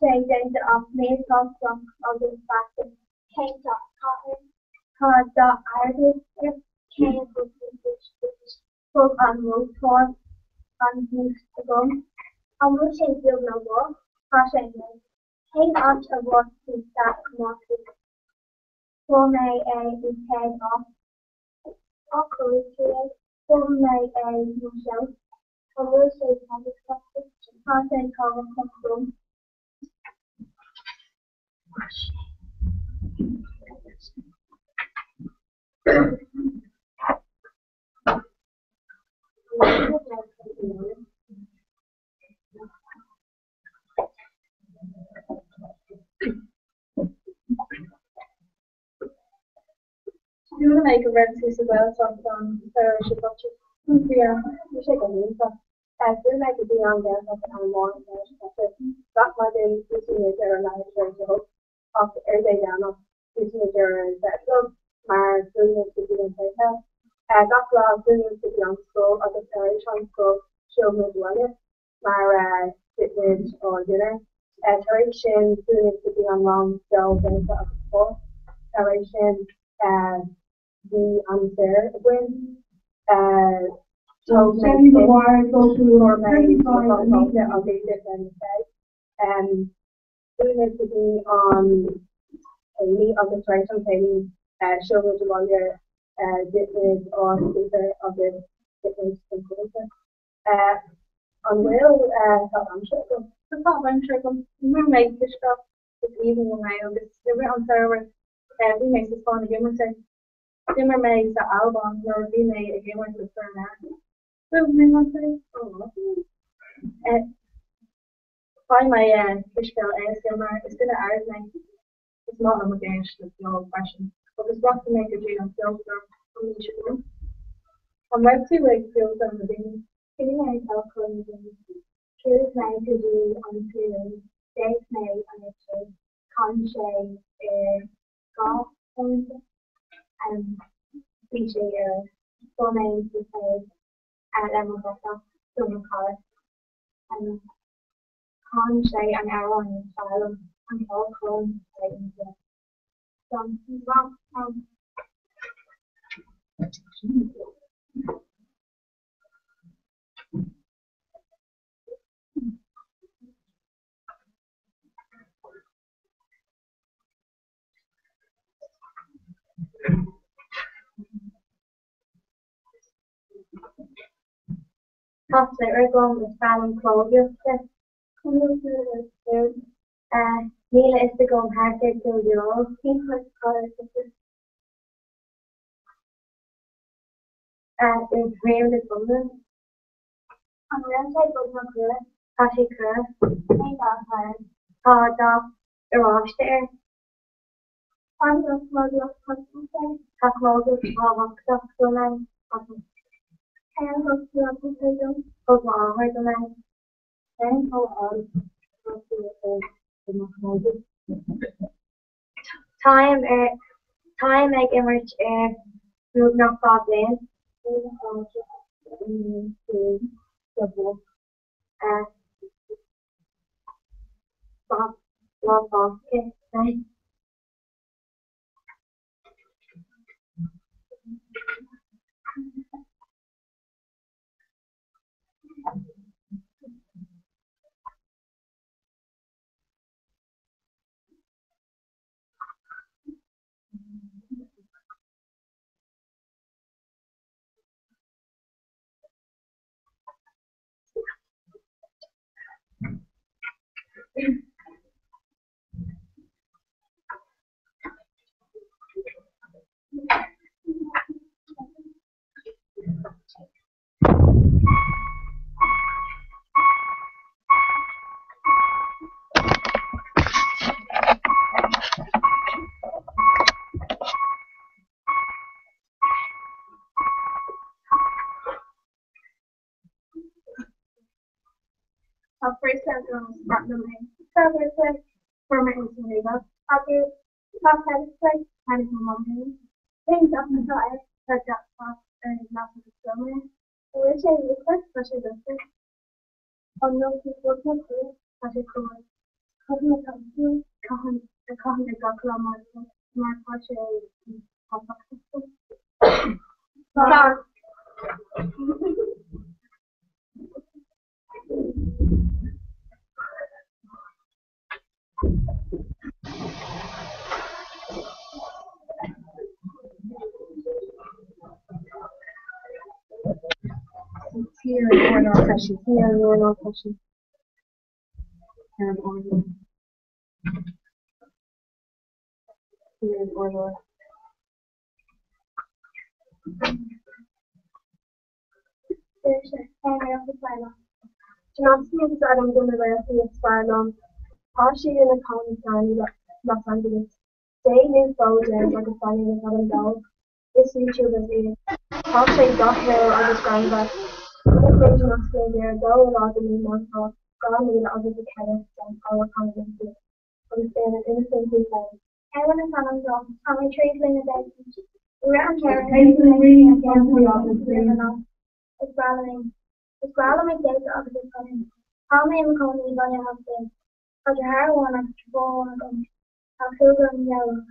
data of main from other factors. Came dot cotton. Card dot Ireland. If came with which spoke on road form on use ago. On which I feel no more. Pass came out of what to start market. For May is head of curriculum. For May himself. I will say public practice. Content cover from You want to make a red piece of well on should watch it. Yeah, you should go in so do make a deal on there on more that's my day using it there and I should hope off every day down off using it there and that so my doing it to be in place that's why I'm doing it to be on school at the parish on school show me well my fitness or dinner duration doing it to be on long so benefit of the sport duration the unfair when told me the wire go through or maybe I'll be different doing it to be on Haley of the right on Haley show me the lawyer fitness or speaker of the fitness influencer on will I'm sure I'm sure we make this stuff this evening when I this on server we make this fun again with it Dimmer makes the album or we made again with the firm find my fishtail ASMR it's gonna add me it's not on against there's no question but it's rough to make a G on filter from each of them on web 2 weeks filter on the beginning Giving a calculating choose May to do on two days May on a two conche golf feature for May to say and then we'll go film color and conche and arrow and style and all clone saying some Hopefully going with Fallon Claudia Neela is to go hard to do your own team with colors is really good. On the website was not good. Kashi Kura, made off her, hard off the rush there. On the Claudia Claudia, Claudia, all walks up so nice. And hospital of all her demand and all time time ag image move nach goblin double Bob Bob okay right first time not the main cover like for my Instagram okay top has like kind of moment things up until I heard that pop and not the summer I wish I was first especially this on no people to do as a cool couldn't come to Kahan the Gakla my passion Sorry. Here and on session. Here and on session. And on. Here and on. There's a camera of the final. Janowski is Adam Gummerati of Sparlon. Pashi in the county town Los Angeles. Day new photos like a funny with Adam Dog. This YouTube is here. Pashi got here on his grandpa. Janowski there, go along the new month off. God made other the tenants and our convicted. Understand an innocent people. I want to tell them though, how many trees in the day. We're out here and it's following. It's following days of the coming. How many McConaughey going to have been? Because your hair one of the ball on them. How cool and yellow.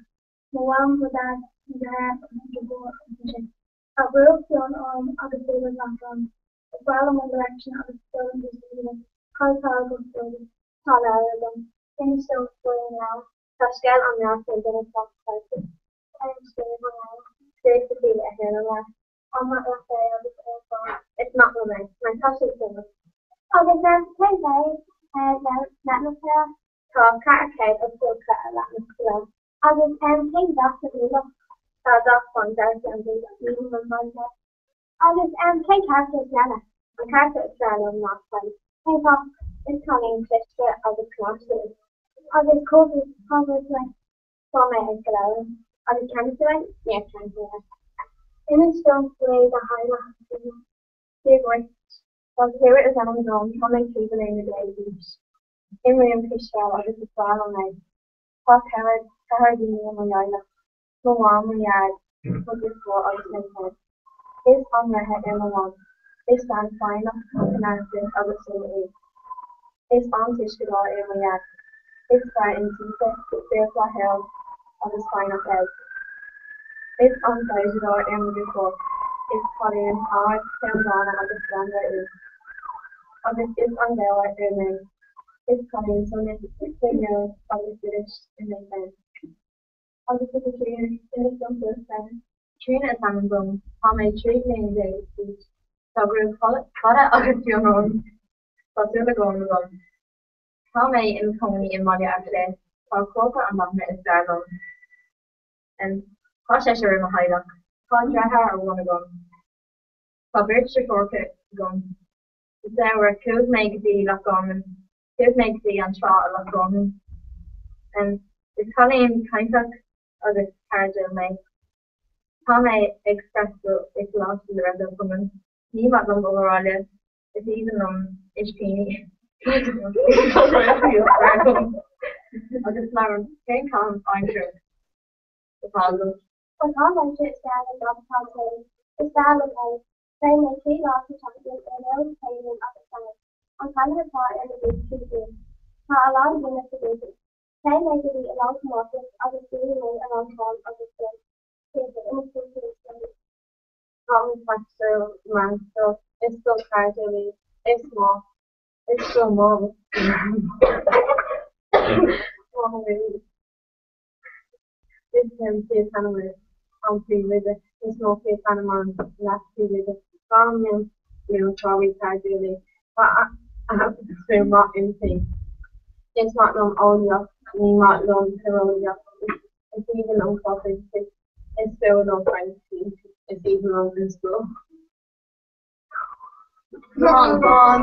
The one with that, the hair of the ball position. How broke on of the silver on. It's following the direction of the stolen distribution. Call the stolen. Call out of them. Things so spoiling now. Pascal on the outside of the top prices. I am still now. Great to feel ahead of us. On my last day of the phone, it's not romance. My touch is silver. Oh, there's play day, and that was her. Talk, cat, kate, or full cat, that was clear. I was things after the look. That's fun, there's something that even my mind has. I was play character is Nana. My character is Sarah, not funny. Hey, Pop, it's Connie and Sister of the classes. I was covered like, for my Escalade. I was canceling, yeah, canceling. In a stone way, the highlight big right. While here it is on his own, coming through the name of the beach. In William Fishell, I was a file on night. Hot Howard, Hardini, and Manila. No one, my yard, for this war, I was my head. His on my head in the one. His stand fine up, and answer, I was so age. His on Tishkadar in my yard. His fire in Tisa, therefore held, I was fine up head. It's unsighted or before. It's Korean hard, Telangana, and the standard is. Of it is unveiled in it's Korean, so it's 6 years of the British in the sense. Of the secretary, in the film first time, train at Hamilton, how may trade name day speech. So we'll call it August funeral. So the going on. How may in Coney in Maria Agde, how Coca and Magna is Darlon. And Tá sé ar na haileach, Tá deartha ar bhna gom. Tá beirt sé cóca gom. Is there cúd méid dí le goman, cúd méid dí an trá le goman. And is Colleen Kaintak agus Cargill méid. Tom expresso is lost in the rest of women. He might not go around it. It's even it's teeny. I just learned can't come find sure. The problem. When Tom enters down and Bob tells him, it's down the place. They may see lots of champions and they'll play in other side. I'm kind of a part in the big team. Not a lot of investigations. They may be a lot of markets, others being made a long time of the film. Here's the innocent to the story. Tom is like so man, so it's still casually. It's small. It's so small. Oh, really. This time, see kind of on free with it. It's no face kind of man, last free with it. Sorry, casually. But I have to say, not anything. It's not long only up, me not long only up. It's even on coffee. It's still no friends. It's even on in school. Come on.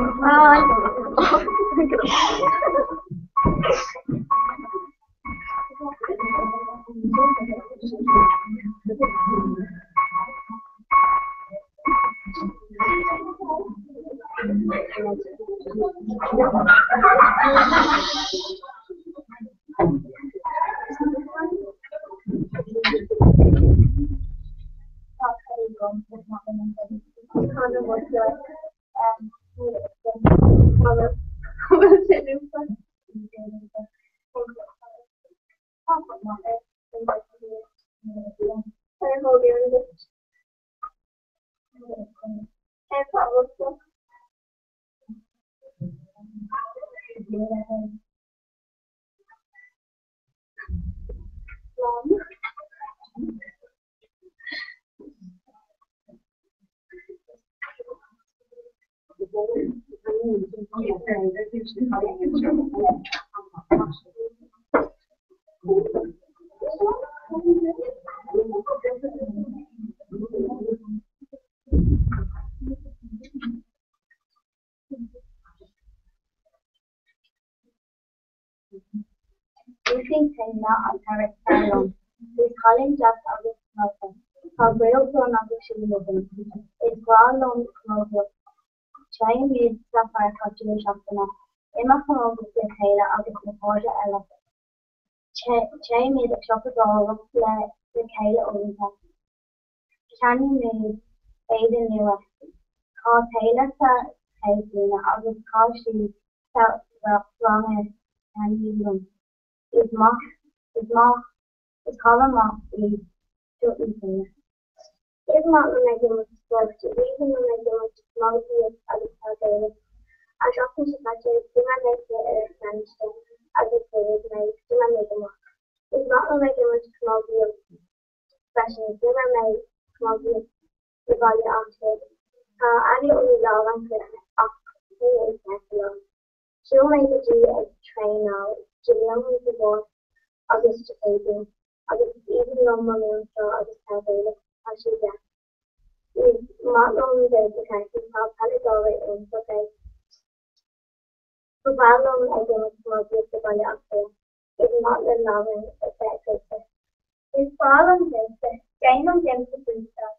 Lucy came out on her experiment. He's calling just of the smoker. Her real son of the shooting is well known smoker. Trying with sapphire culture shopper. Emma come over to Kayla of the Comhrá Ella. Trying with a shopper goal the Kayla over her. Channing made Aiden Newer. Call Taylor for Kayla of the car she felt wrong and even. Is common mock is to eating. Is not when I do much to even when I do much small to it as a target. I shop in Chicago, do my make the air Spanish as a period made, do my make a mock. Is not when I do much small to it, especially do my make small to it, the value of it. Any only law and Christmas off the national. She'll make a G a train now. Julian was the boss of this occasion. I was even though my name so I just tell David how she gets. It's not long days the country how Pally go right in for day. For while long I don't smoke with the body up there. It's not the loving effect of it. It's problem is that Jane on them to freestyle.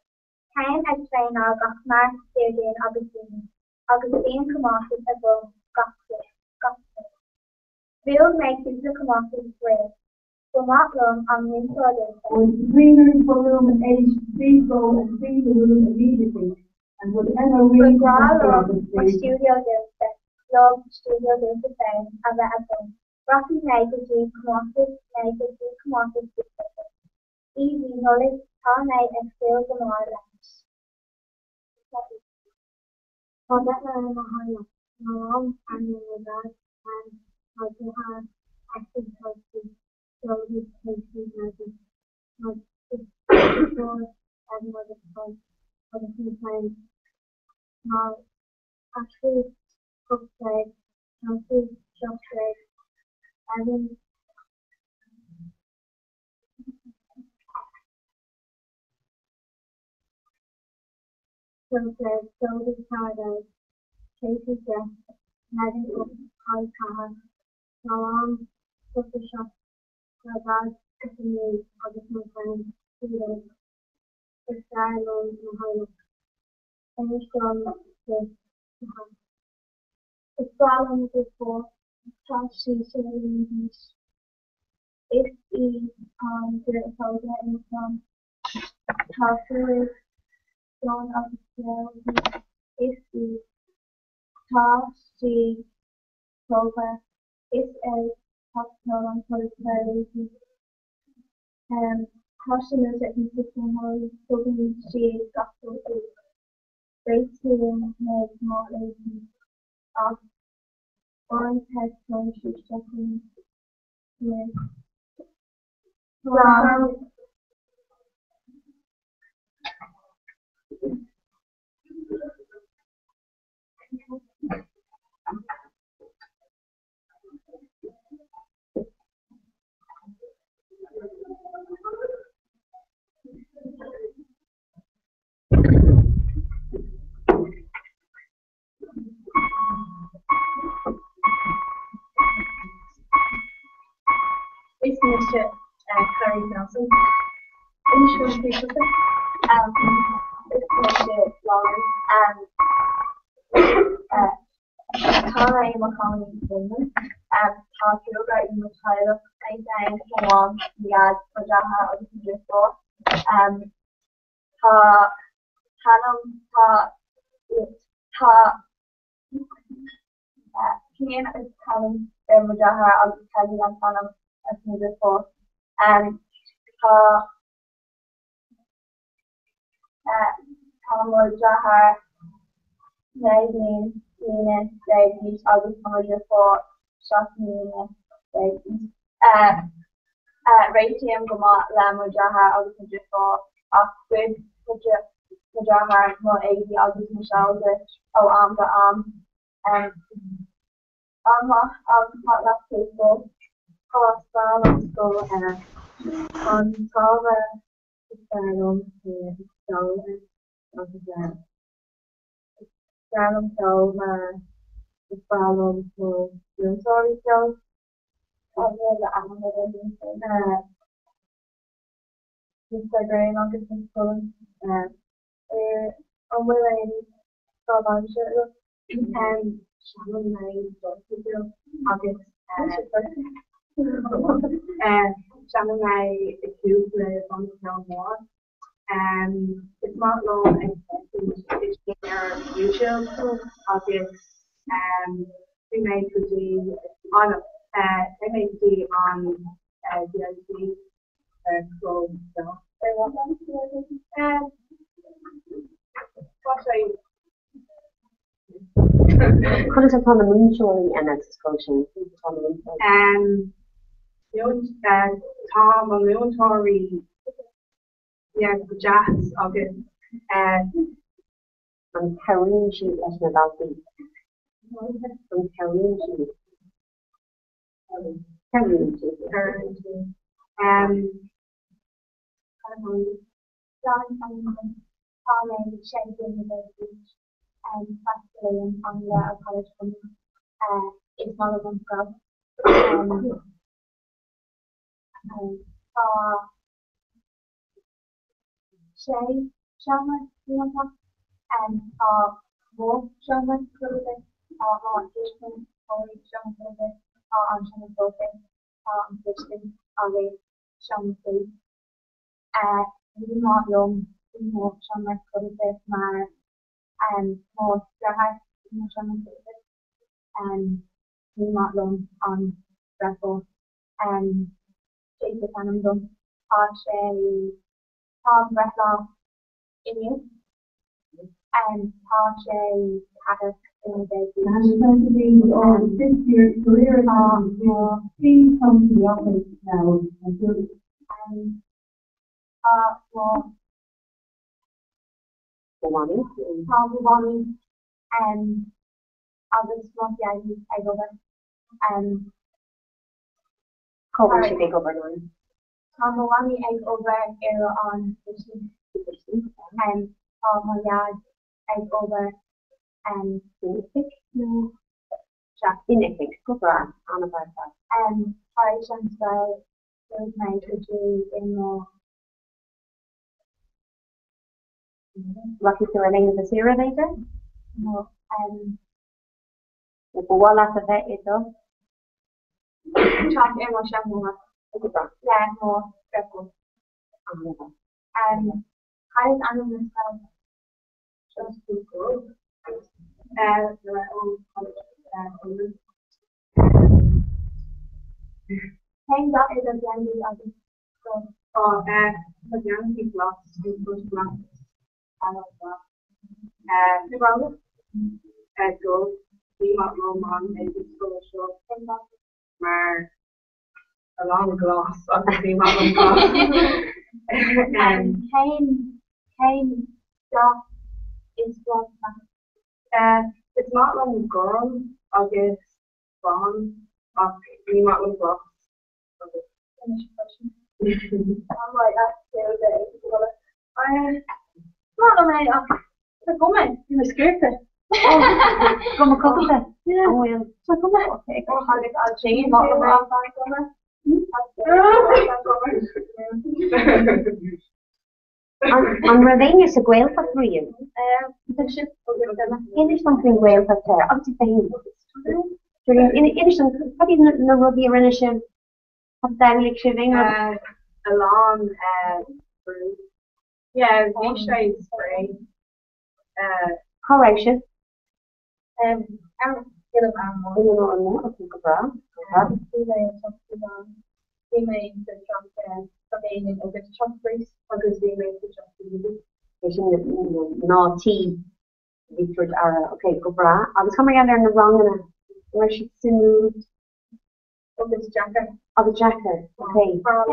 Time and train our got smart stadium Augustine. Augustine come off with a bone, got it. Bill makes it to come off his way. For not long, I'm in Jordan. When screeners for room and age, please go and clean the room immediately. And whatever we studio Delta, love studio Delta fans, have a home. Rocky night is we come off this night is we come off this discussion. Easy knowledge, all night and still the more lunch. For that, I'm a mom and your dad and how to have active healthy, slowly tasting magic, not just before and what it's called for the few times. Now, actually, cook bread, healthy, chopped bread, having chopped bread, slowly paradise, tasty bread, having high car. Salam, Coffee Shop, Radar, Tiffany, Augustine Friends, Freedom. is Darlow Mahalo. And it's from the it's problem before Tashi Shalini if he the soldier and from Tashi John of the if he Tashi Soldier is a hospital for the Tashi knows that he's the talking she is gospel to great healing made more lazy of orange head so she's checking with brown It's Mr. Harry Nelson. Insurance people. It's Mr. Lawrence. Comhrá McConnell Woman. Talk yoga in the title. I think one yad pajaha or the before. Hanum Kian is Hanum Mujaha or the Kalian Hanum as before. Mujaha Nadine Venus Davies August before Shasmina Davies. Ratium Gama La Mujaha August before Oxford Mujaha Mo 80 August Michelle O Amda Last people Correspondence School on Tava Salem Salem Salma the problem for sorry so Instagram August School on willing and Shalom August and Shalom accused on the war. It's not long it's their YouTube August we made the on they made the on DIC so they want them to what I Could have upon the moon showing and explosion. Tom and Tory yeah, jazz August and Karen she is about the from Karen she Tom shaping the beach and practically on the college is one of them club Shay Shaman Wolf Shaman Clothing Audition Holy Shaman Clothing on Shaman Clothing Christian Away Shaman Food we not long more Shaman Clothing more Jahai Shaman Clothing we not long on Raffle Jacob Annam Shay Tom Breslau in you and Shay Hatter in the And since your career please come to the office now and Bonnie and August Montiani I go back and Cover should take over now. Tomawami egg over arrow on fishing and my yard egg over and no Ineffic, Comhrá, on a bypass. and Parishan style was made to do in more Rocky Carolina the Sierra later. No. The wall after that is up. Chop in my shampoo. Yeah, more careful. How is animals have just to grow? Their own colors. Thing that is a blending of the so the young people lost in first month. The brother goes die wat roman en die zo maar a long glass of die wat een glass en geen dat is wat it's not long girl August bond of die wat een glass finish question I'm like that's the day not on mij kom maar je moet scripten Como coca? Yeah. Oh, yeah. So come on. Okay. I'll change it. An Ravania sa Gael for 3 years. Inish something Gael for ter. Up to fame. Inish some. What is no Robbie Renishin? Have that like shiving? Along. Yeah. Misha is great. Horatius. I'm still I think about. He made the Trump campaign over the Trump race because they made the Trump No tea. Richard Ara. Okay, go bra. I was coming out there in the wrong and where she smooth. of this jacket. Oh, the jacket. Okay. Well.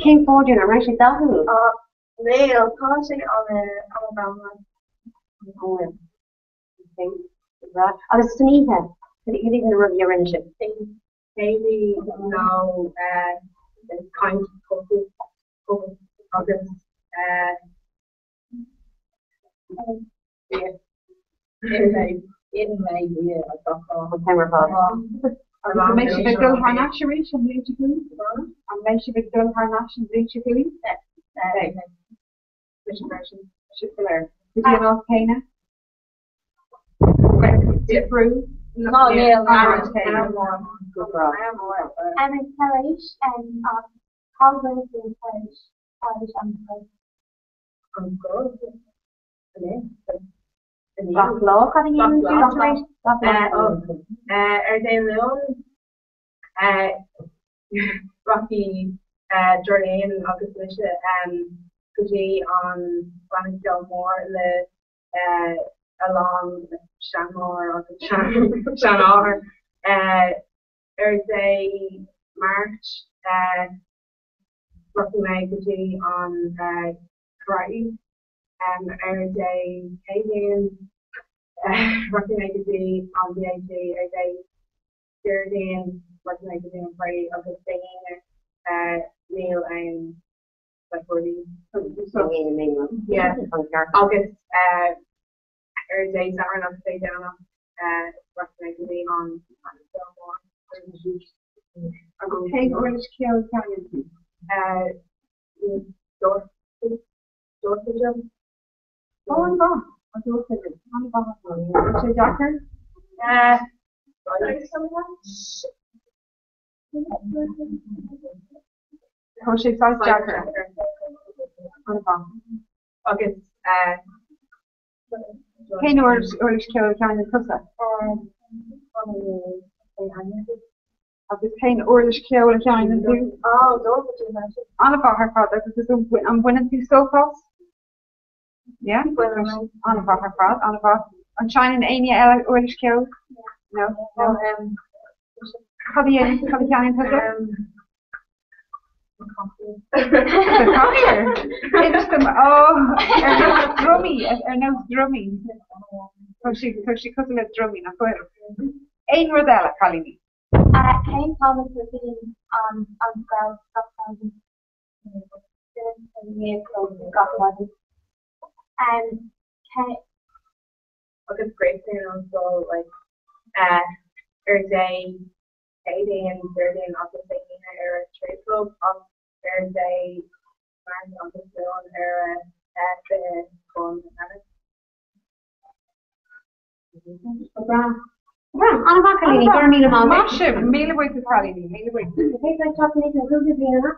Came forward and I actually that who. Neil, polishing on a brown one. Oh, okay. Right. I was Sunita. You didn't know your friendship. Maybe no, it's kind of focus August. In May, yeah, I thought. What time we're called? So make sure they go harnash reach and reach and make sure they go harnash and reach and which version should be there? Did you know Kana? Through? No, yeah, I am more. I'm in Parish and Congress in Parish I'm good. Blacklock, how do you use Are they alone? Rocky, Jordan, August Misha, Guji on Planet Gilmore, along Shanmore, or Shanor, Thursday, March, Rocky May, Guji on Karate, Thursday, Canadian, Rocky May, Guji on the Thursday, Jordan, Rocky May, Guji on Friday, August Singing, Neil, and like 40. Yeah, August, Thursday, Saturday, I'll stay down recognizing on Hey, British Kill Italian. Dorfage. Oh, I'm gone. I'm gone. What's your doctor? Oh, she's South Jacker. I'm gone. August, Hey, no, Irish Kill Italian Cussa. Of this kind of Irish Kill Italian too. Oh, Dorfage. On about her father, because I'm winning through so close. Yeah? On about her father, on about. I'm shining Amy Irish Kill. No. How do you Italian Cussa? The copier. It's the drummy. No drumming. So she couldn't let drumming. I thought. Ain Rodella calling me. Kane Thomas was being on ground sometimes and August great thing also like Thursday, Friday and Thursday and also taking her trade club on Thursday and on the phone phone Anna Bacalini, you're Mila Malma. Masha, Mila with the Calini, Mila with the Tastes like chocolate and who gives you that?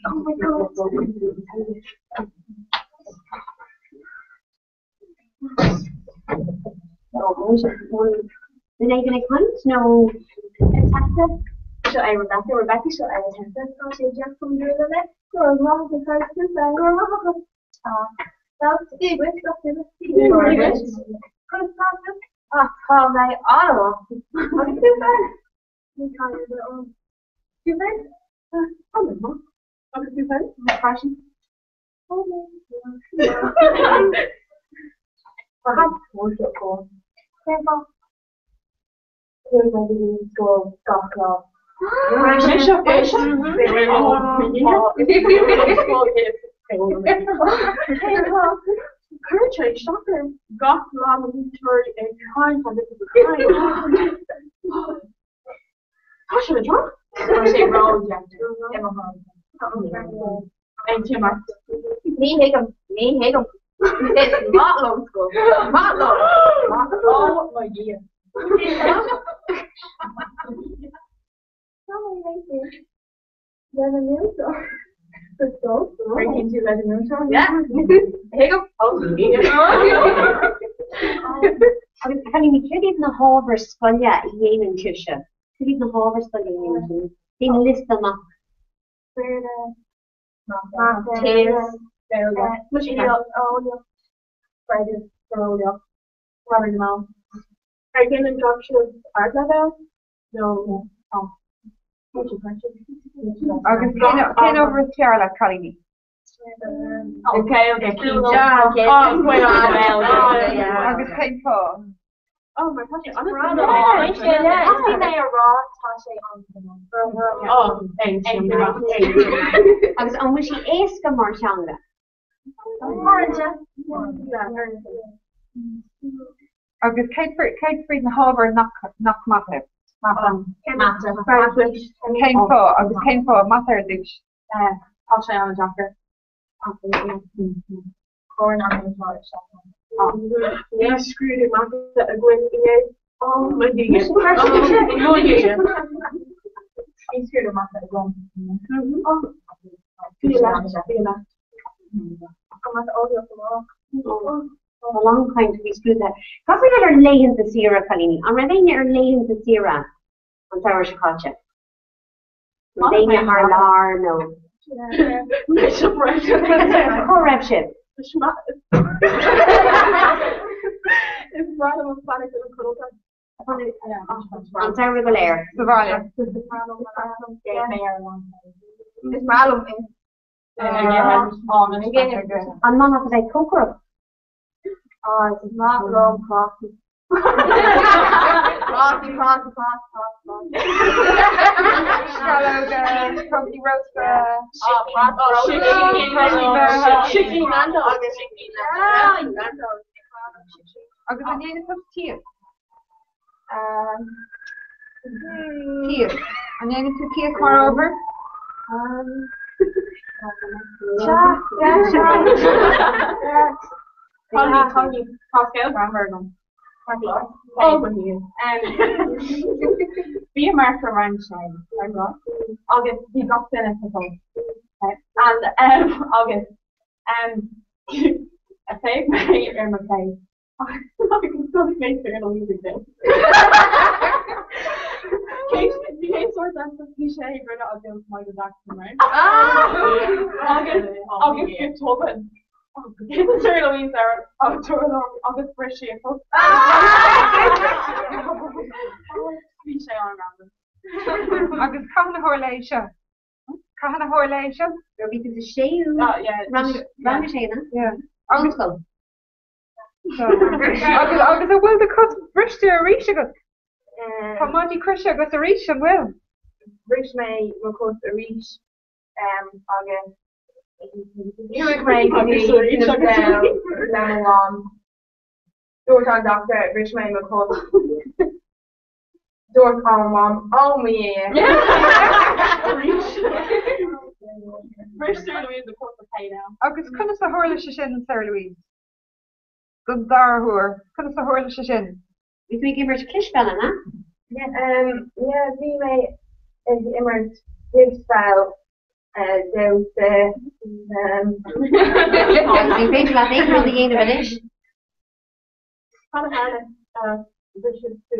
Oh my God. The neighbour next month? No. So I Rebecca, so I was Hector. Oh, so Jack from the other so as long as the first is I go wrong. That's the which doctor is call my auto. What is that? You call your own. Too bad? Oh, no. What is too bad? My passion. Oh, no. Perhaps more so cool. Grandpa. Here's my baby school golf club. Currently, soccer golf club inventory and time for this time. How should I drop? I say roll, yeah. And Tim, me Higgum. It's Matlow school. Matlow. Oh my dear. Breaking to let news. Yeah. Higgum. Can you make it na Harvard Scolia Yemen Kisha? Could you na Harvard Scolia Yemen? They list them up. Tears. I can interrupt you part of that? No. Oh. Ken over Tiara Calini. Okay. August came for. Oh my gosh, I'm I was on she asked a marchanga. August Kate Fried and Harvard knock Mather. Came for Mather dish. I'll say on the doctor. Or not in charge. Yeah, screwed him up a great oh my goodness. He screwed him up at one. Oh, a long time to be screwed that. Because we had our lay in the Sierra Kalini. And we're laying our lay in the Sierra on Tower Shakacha. We're laying our lar, no. Corruption. It's rather a panic in on Tower Galere. Savalia. It's Malum. And Mama was like Kokoro. Oh, it's not long coffee. Coffee. Shallow girl, coffee roaster. Chicken Nando. I got a name of tea. Tea. A name of tea car over. Tony, Pascal. Oh, be a marker around shine. August, he got in at the home. And August, a fake mate in my face. I can still make sure it'll use it. Case sort of cliche, but not against my deduction, right? August gets open. Sorry, Louise, August Brishy. Cliche on random. August Comhrá Horlaisha. Comhrá Horlaisha. You're beating the shade. Yeah. Run the shade, Yeah. Uncle. August, will the cut Bristol Risha go? Come on, Krisha goes to reach and will. Rich may record the reach. August. You were crazy. Lemon one. George Doctor, Rich May McCall. George Mom. Oh me. Rich Sarah Louise the court for pay now. Agus conna sa horla sin Sarah Louise. Gun darhur. Conna sa horla sin. If we give her a kishbella, huh? Yeah, we may immerse his style. There's We paid about 8 on the end of it. kind of had vicious to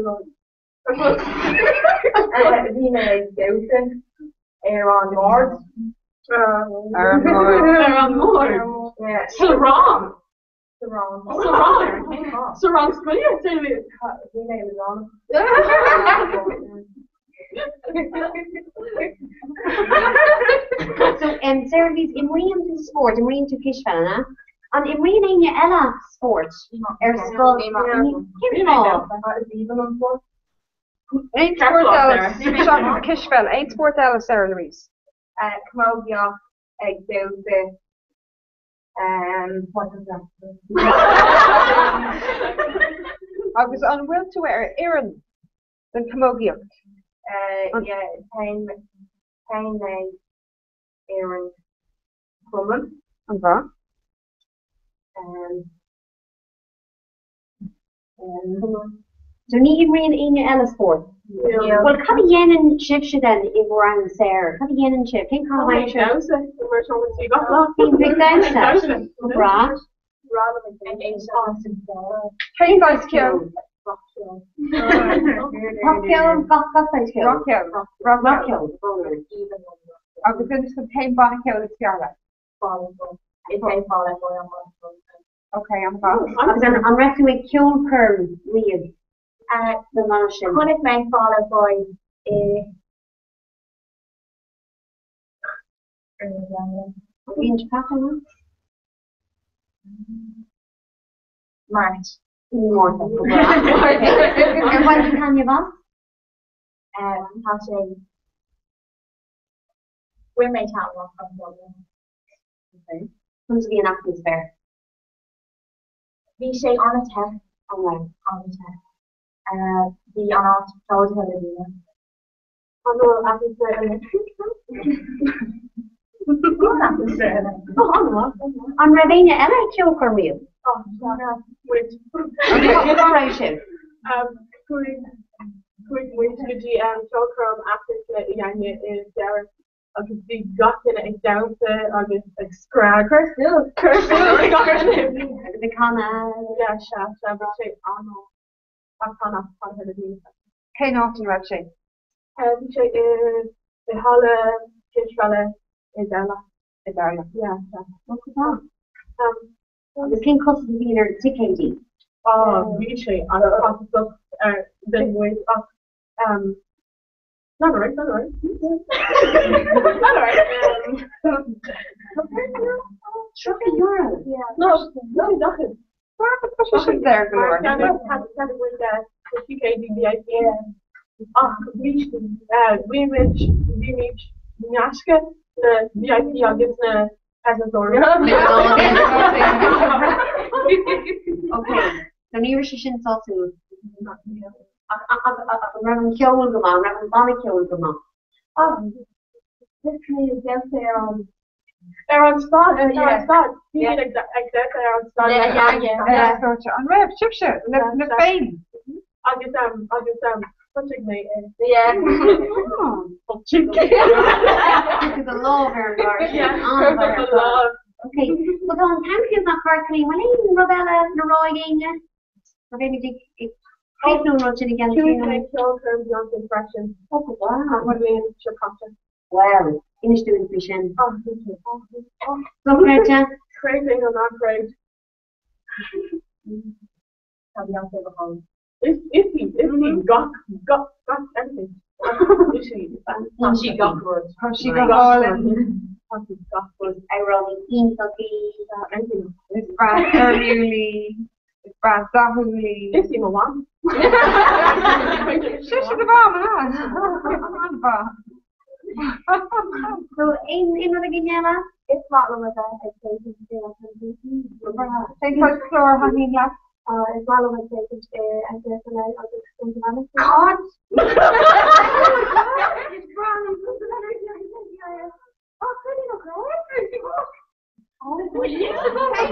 we may Dowson, Aaron Lord. Aaron Lord. Yeah. Sarong. Sarong's brilliant. We name is on. So, Sarah Louise, in Rian to sport, in Rian to kishbella, and in Rian ain't you Ella sport? Skull, Ain't sport Alice. Sean Kishbell. Ain't sport Alice Sarah Louise. Camogia, Dowson. What is that? Agus an will to wear Aaron than Camogia. Yeah, Pain Aaron Woman. And that. So need Rian ain't you Ella sport? Yeah. Well, can you yen and chip then if we're on Sarah? Can you yen and chip? Think how I should. Big Dowsa. Comhrá. Kate Ice Kill. Rockhill, Ice Kill. Rockhill. Agus finish the pain bonnet kill is Fiala. Okay, I'm back. I'm ready to kill curl weird. The motion. Chronic may follow by Range pattern. March. More. And what can you want? Passing. We may tell one from Okay. Who's the active fair? We say on a test. On a test. The on told her the on the On Ravina Ella choker meal. Oh, no, wait. Quick wait to the choker after the young is there. I could see gutted it down to I was scrag. Curse still. The kana. Yeah, shaft. I'm can't have her to do that. Kane often red shape. She is the Holla Kishbella is Ella. Yeah. What's that? The king costs the dinner TKD. Oh, really? I don't know. Then wait up. Not right. Not right. €30. Yeah. No, nothing. Nothing there, Gloria. Had with the TKD VIP. We reach Nyaska, the VIP on this Azoria. Okay, so near Shishin Salsu. Reverend Kyolgama, Reverend Bonnie Kyolgama. Oh, this is just they're on spot. You mean exactly they're on spot. Yeah. On Rev, chip, the fame. I'll get them. Touching me. Yeah. Chicken. This is a love very large. Yeah. Love. Okay. Well, on Hampton's not Berkeley. When in Ravella, Leroy, ain't you? Or maybe please don't rush it again. Two times show terms beyond impression. Oh, wow. What do we in Chicago? Well, finish doing fishing. Oh, Go, Greta. craving or not great. Have you answered the home? If he got everything. She got words. She got all Ironic, insulting, everything. It's Brad Early, it's Brad Dahuli. If he one. She's the bomb, So, in the Guinea, It's not limited to education. Think about chlor hanging last. It's not limited to and there's a lot of extended God! It's brown and good energy. Oh, pretty okay.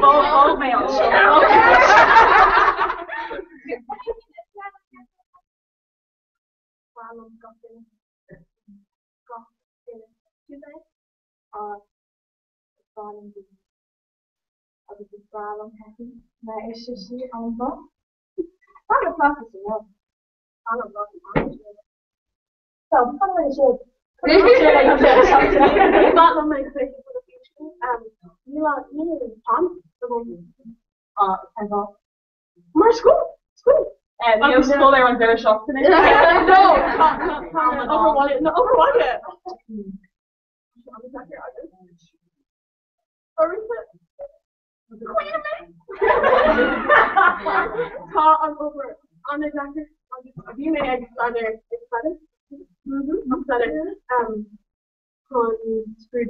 All male. Maar is dus niet allemaal? Alle plaatsen zijn wel. Alle plaatsen zijn zo, van mijn shit. Not on my face for the future. You are Tom, the one. And my school. You school there when they were shocked today? No, overwatch it. Or is it? Wait a minute! I'm over on the doctor. Have you made excited? Excited. On screw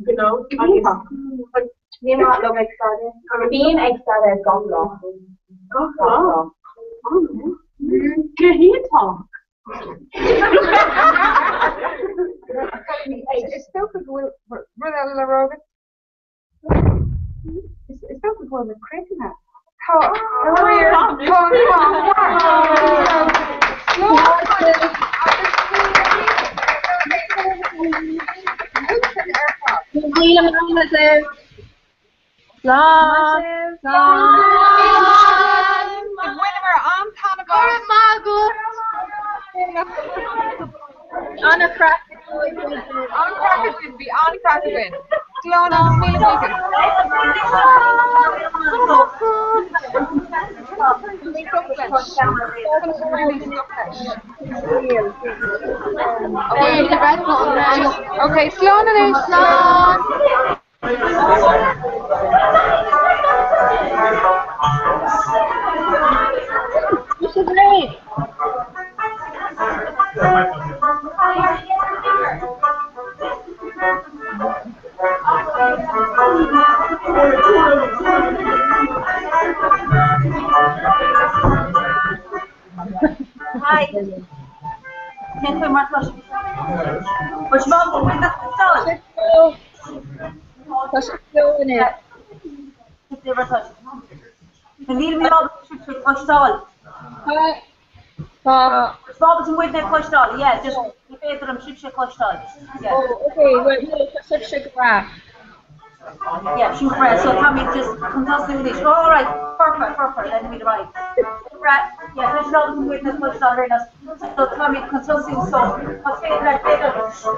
genau. Being excited. Being excited, gone. Can he talk? It's still good with the Rogan. It's still good with the Christmas. Anna Crack. Okay, Sloan and Sloan. This is great. Hi. Can't put my touch. Which mom with the salad? What's doing it? Never touch. And leave me all the touch towel. Bob with the touch towel. Yeah, just the paper and chip touch towel. Yeah. Oh, okay. Well, no, such a graph. Yeah, Comhrá. So Tommy just comes us in this. All right, perfect. Let me right. Right. Yeah, there's no with the touch towel right now. So Tommy comes us in. So I say that paper.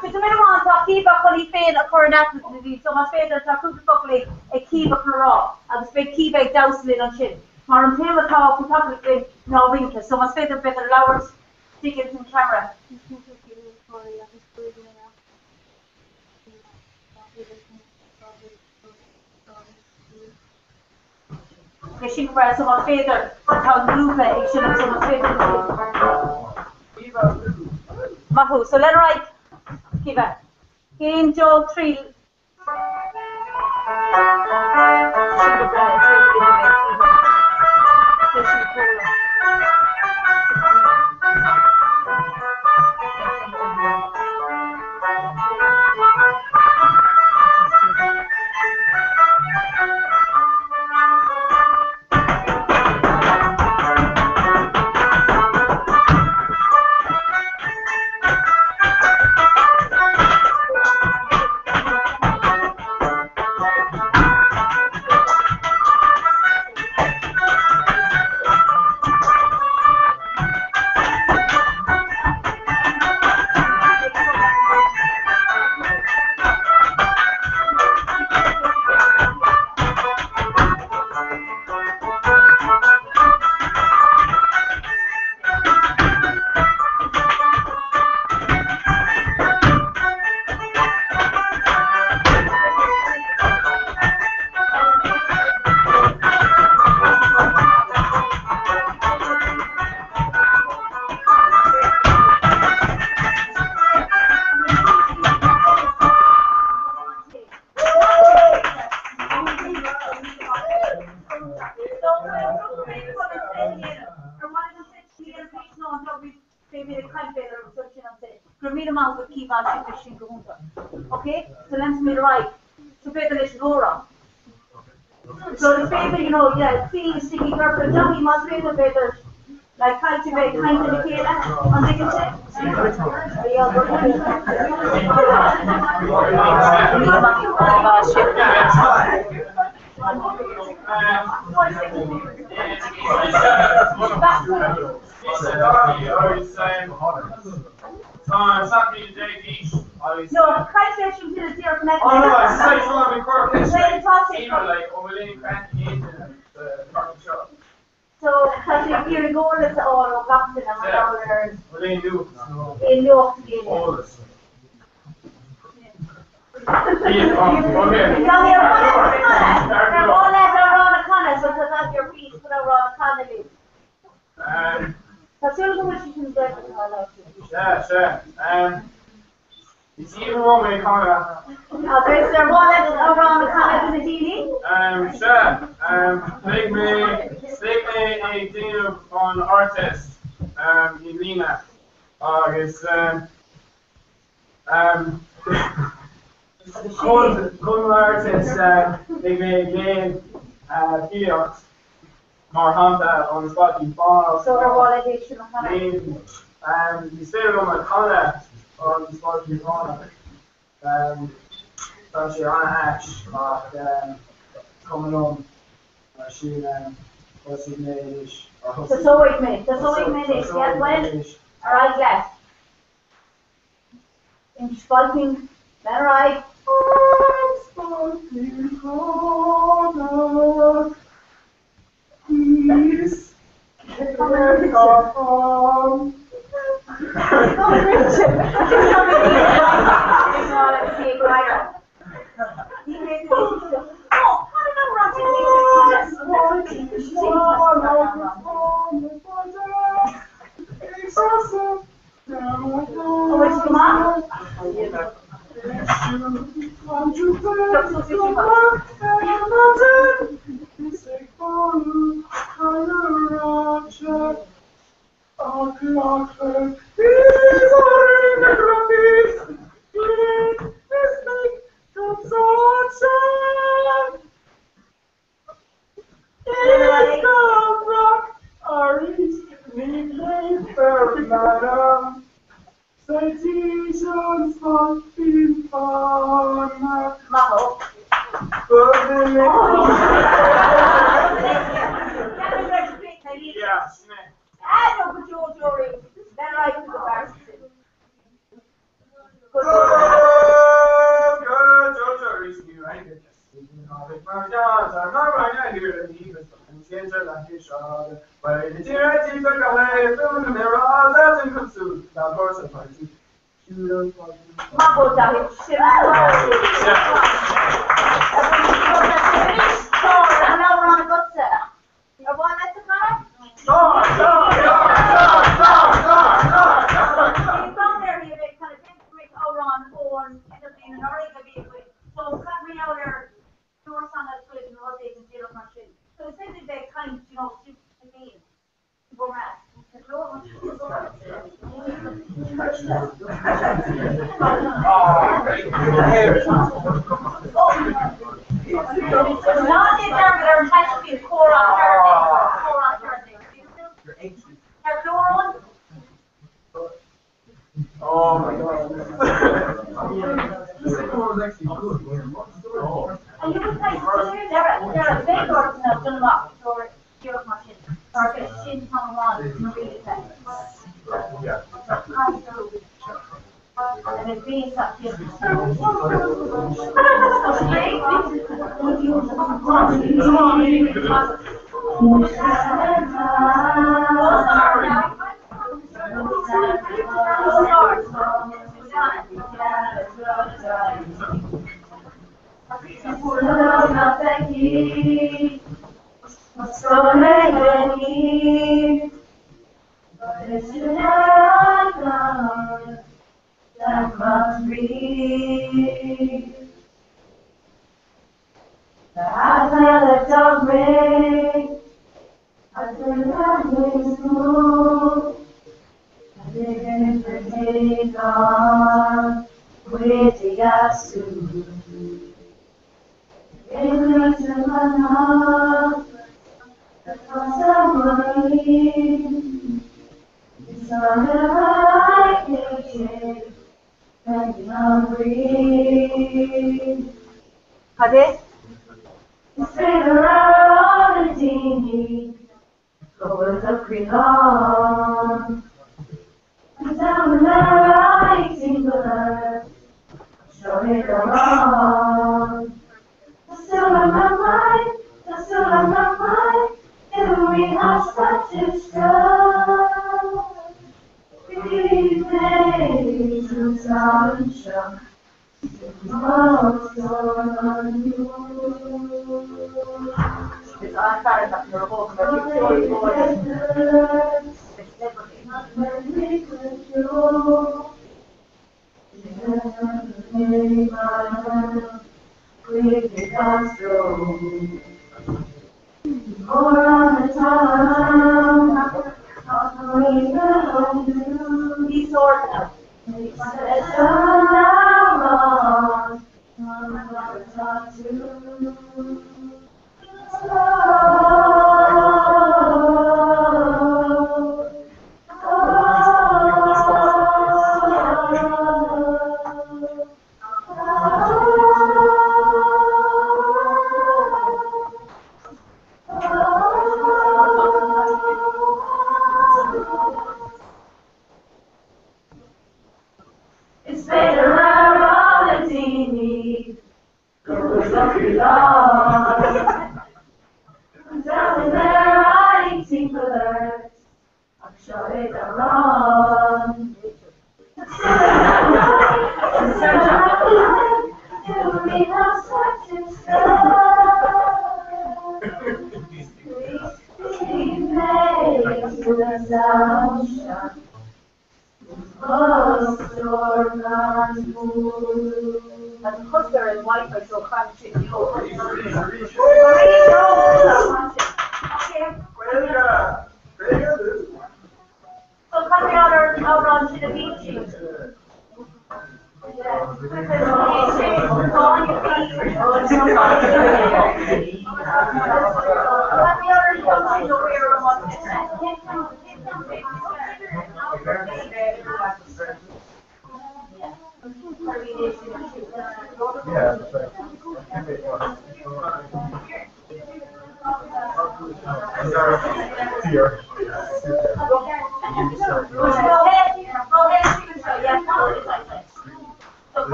Because I don't want to keep up when he failed a coronet with the so I say that I could probably a key of Comhrá. I was big key bag dousing on chin. Maar een hele taal voor tappelijk nou winkel. So I say that better lowers tickets in camera. Comhrá, so my father, how blue play, ik should have so my father. Mahu, so let right, Kiva. Game Joel 3. Okay, so let's me right. So better let's go wrong. So the paper, you know, yeah, see, sticky purple, Johnny must be the better. Like cultivate kind of the kid, and they can say, no, cultivation to the zero connect. Oh, no, it's like something like overlaying crank the shop. So, because if you're going to all of Boston and dollars, What do you do? in York, in All this. Okay. So they're all left around the corner, so that's your piece, put around the corner. So soon as you can get it, Sure. It's even wrong when you come out. there's the one left around the corner to the TV. Sure. Make me a deal on artist. In Lima. It's Cool artist. Make me a game. Fiat. Marhanta on Spotty Ball. So they're all additional corner. You say on my corner on Spotty Ball. So she on Ash. Coming on. She what's his name is? So wait a minute. Yeah, well, alright, yes. In Spotting, alright. Please. Oh my god. This was actually good. And you would say, there are big orders now, done a lot for your machine, or a shin on one, really fast. And it's being such a that must be. I felt a dog ring Cadê?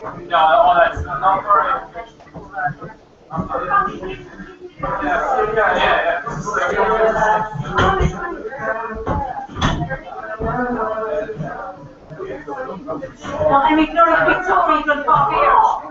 No, all that's not for No, I mean, no, Victoria, you'll pop here.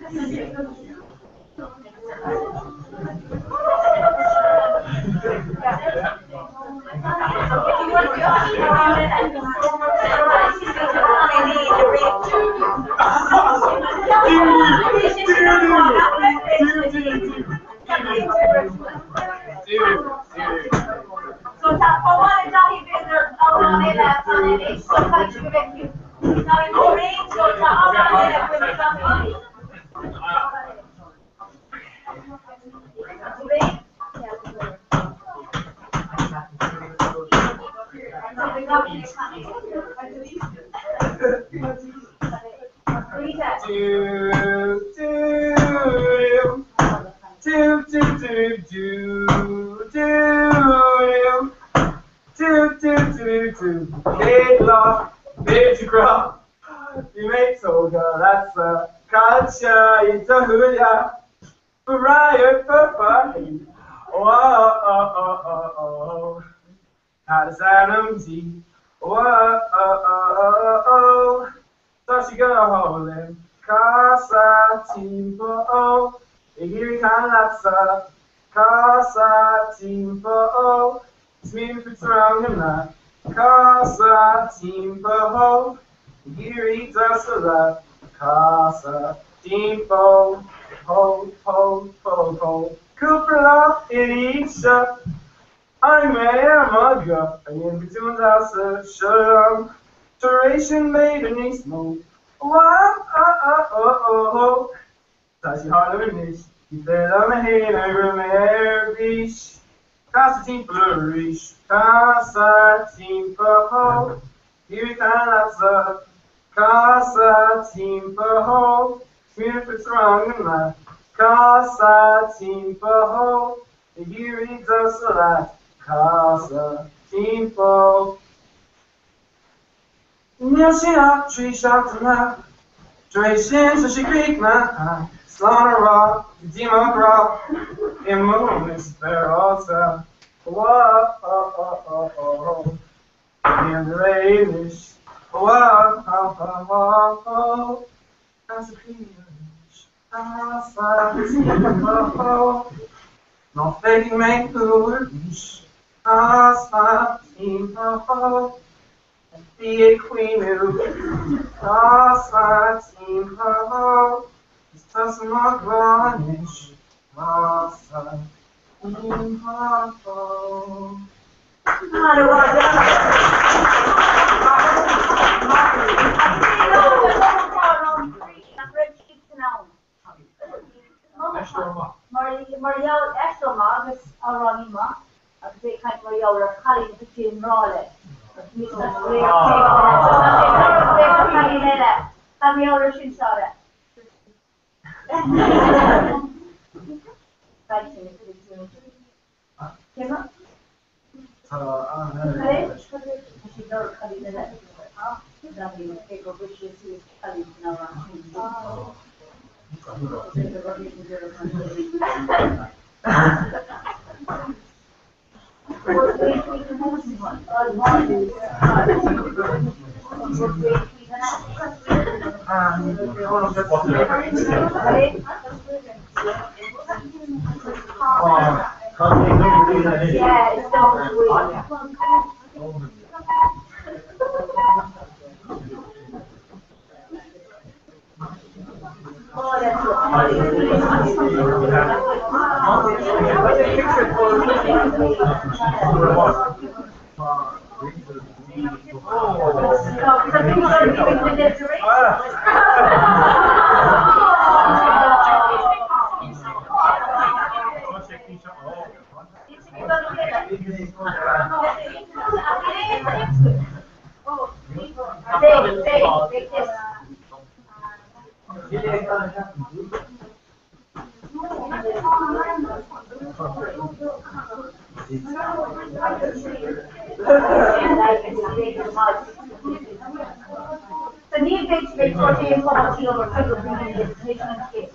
So that for one day there out on the left on the sometimes you make you now in the rain so that out on the left when it's on the You make so good, that's a culture, it's a hooya, riot for fun. Oh, how does that empty? Oh, so she go hold him, casa timbo, igiri kanatsa, casa timbo, smear fits around him now, casa timbo. Giri dasala, casa, timbo, ho, ho, ho, ho. Cooper love Elisha, I'm a mugger, and in between us, shum, duration made a nice move. Wow, Tashi Harlemish, you fed on my head, I remember beach. Casa timbo, flourish, casa timbo, Giri kanatsa. Casa timbo, smear fits around in my casa timbo, igiri dasala, casa timbo. Nilshina, tree shot to my, Dration, so she creek my, slaughter rock, demon rock, immoon is fair also. Whoa, in the rainish. Wow, that's a peach. No faking make foolish. And be a queen who. It's just not garnish. Maria extra agus aranima agus é caiint Maria ar chalí na tín ráile. Maria ar sin sára. Yeah, it's The new big space for the quality over people bringing legislation and case.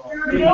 Okay,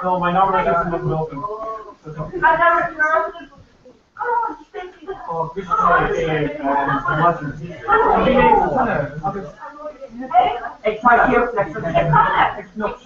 No, my number isn't open. Oh, this is it's my here. It's not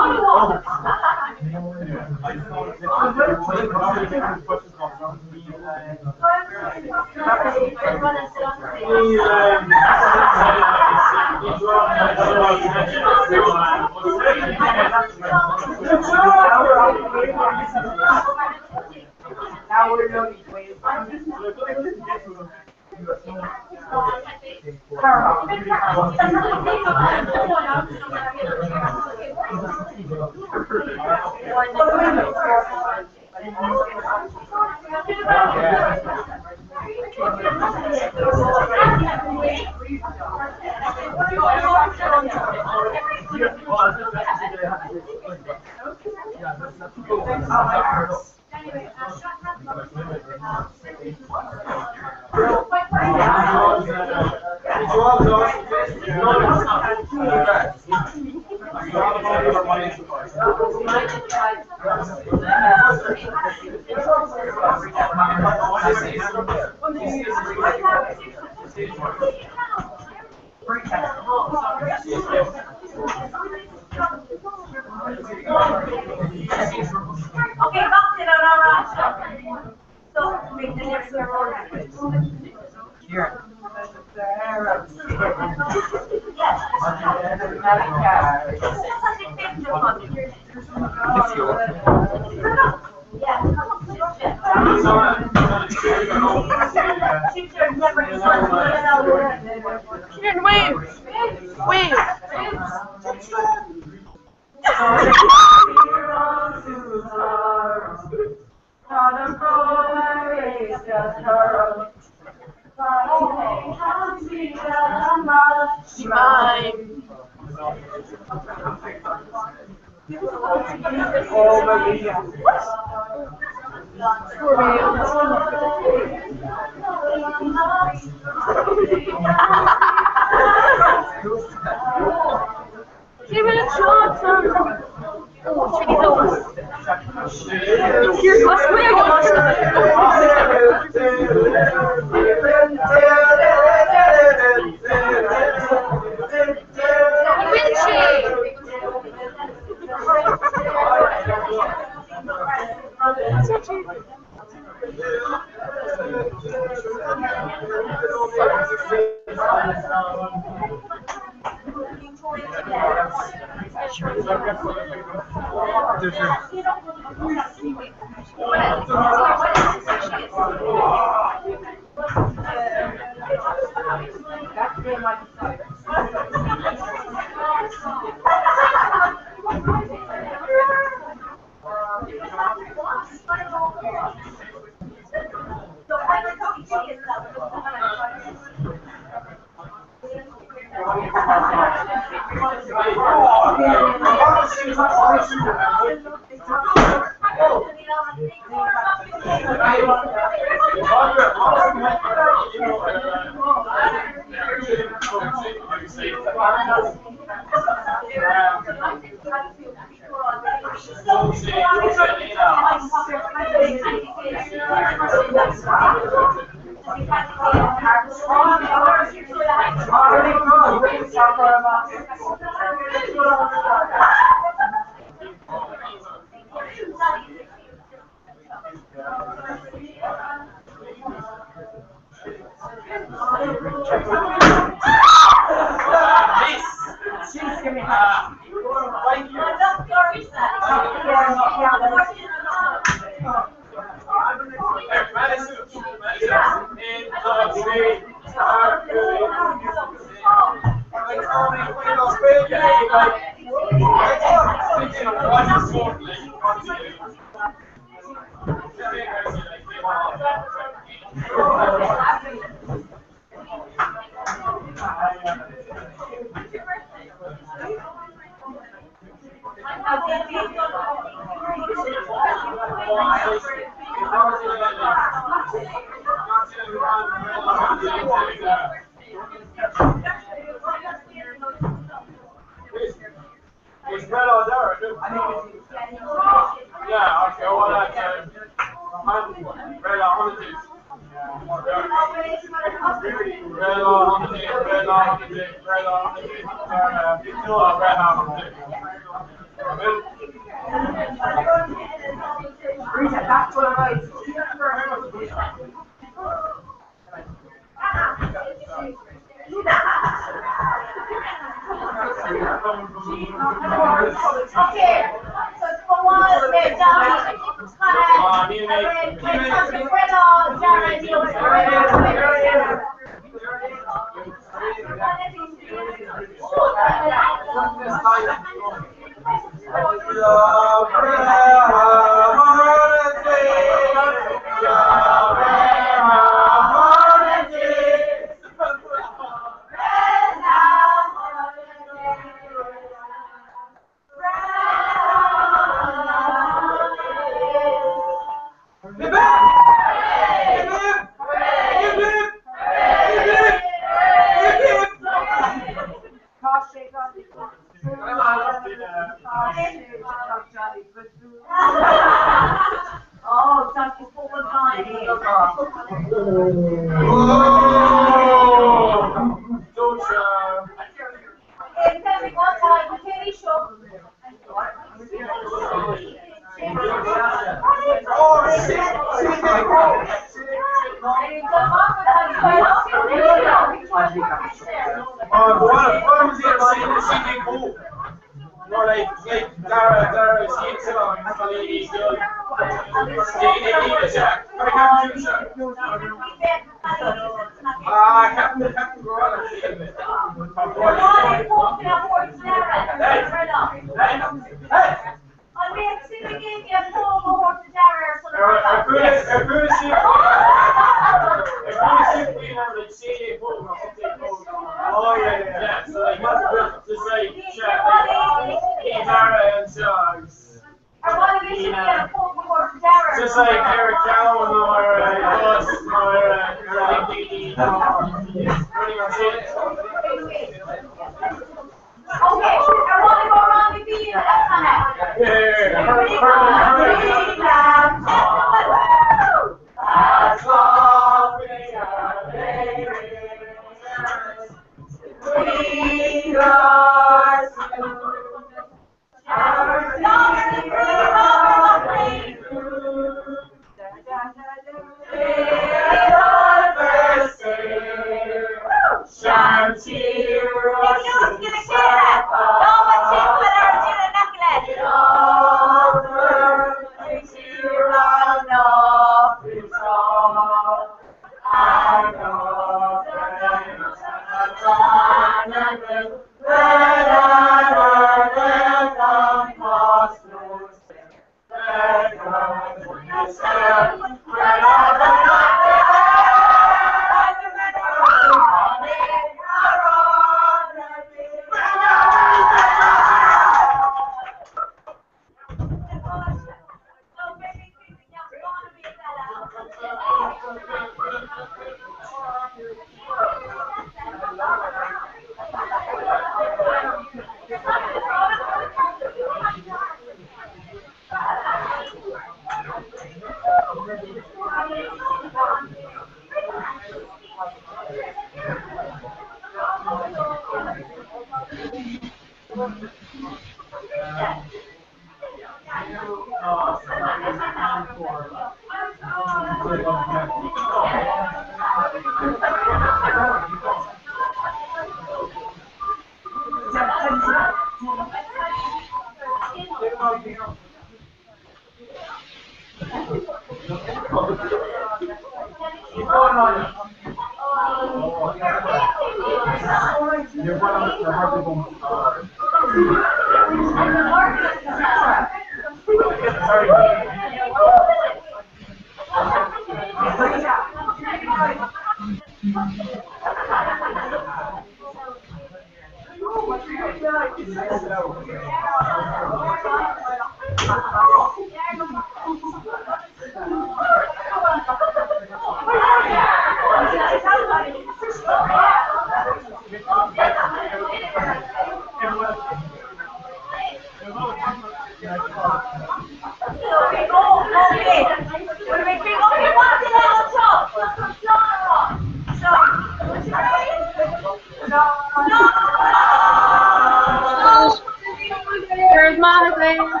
There's Monica.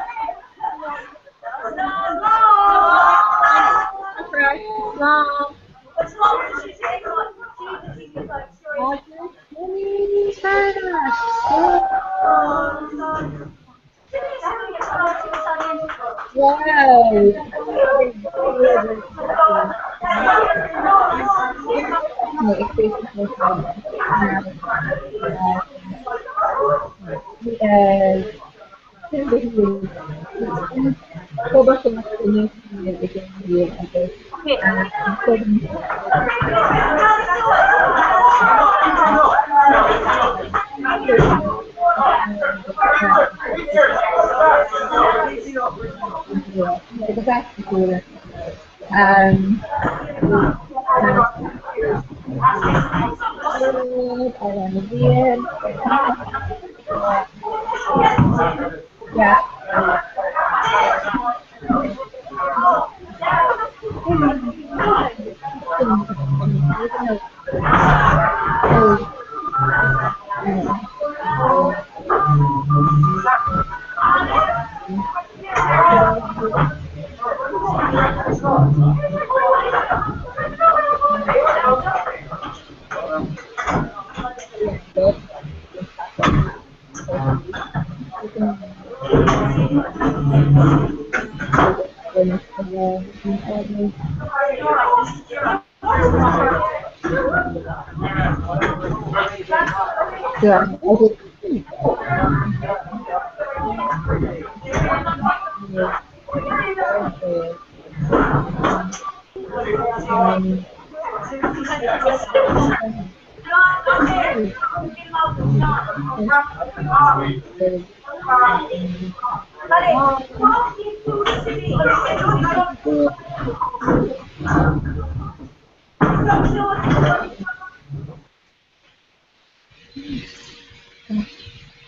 Long.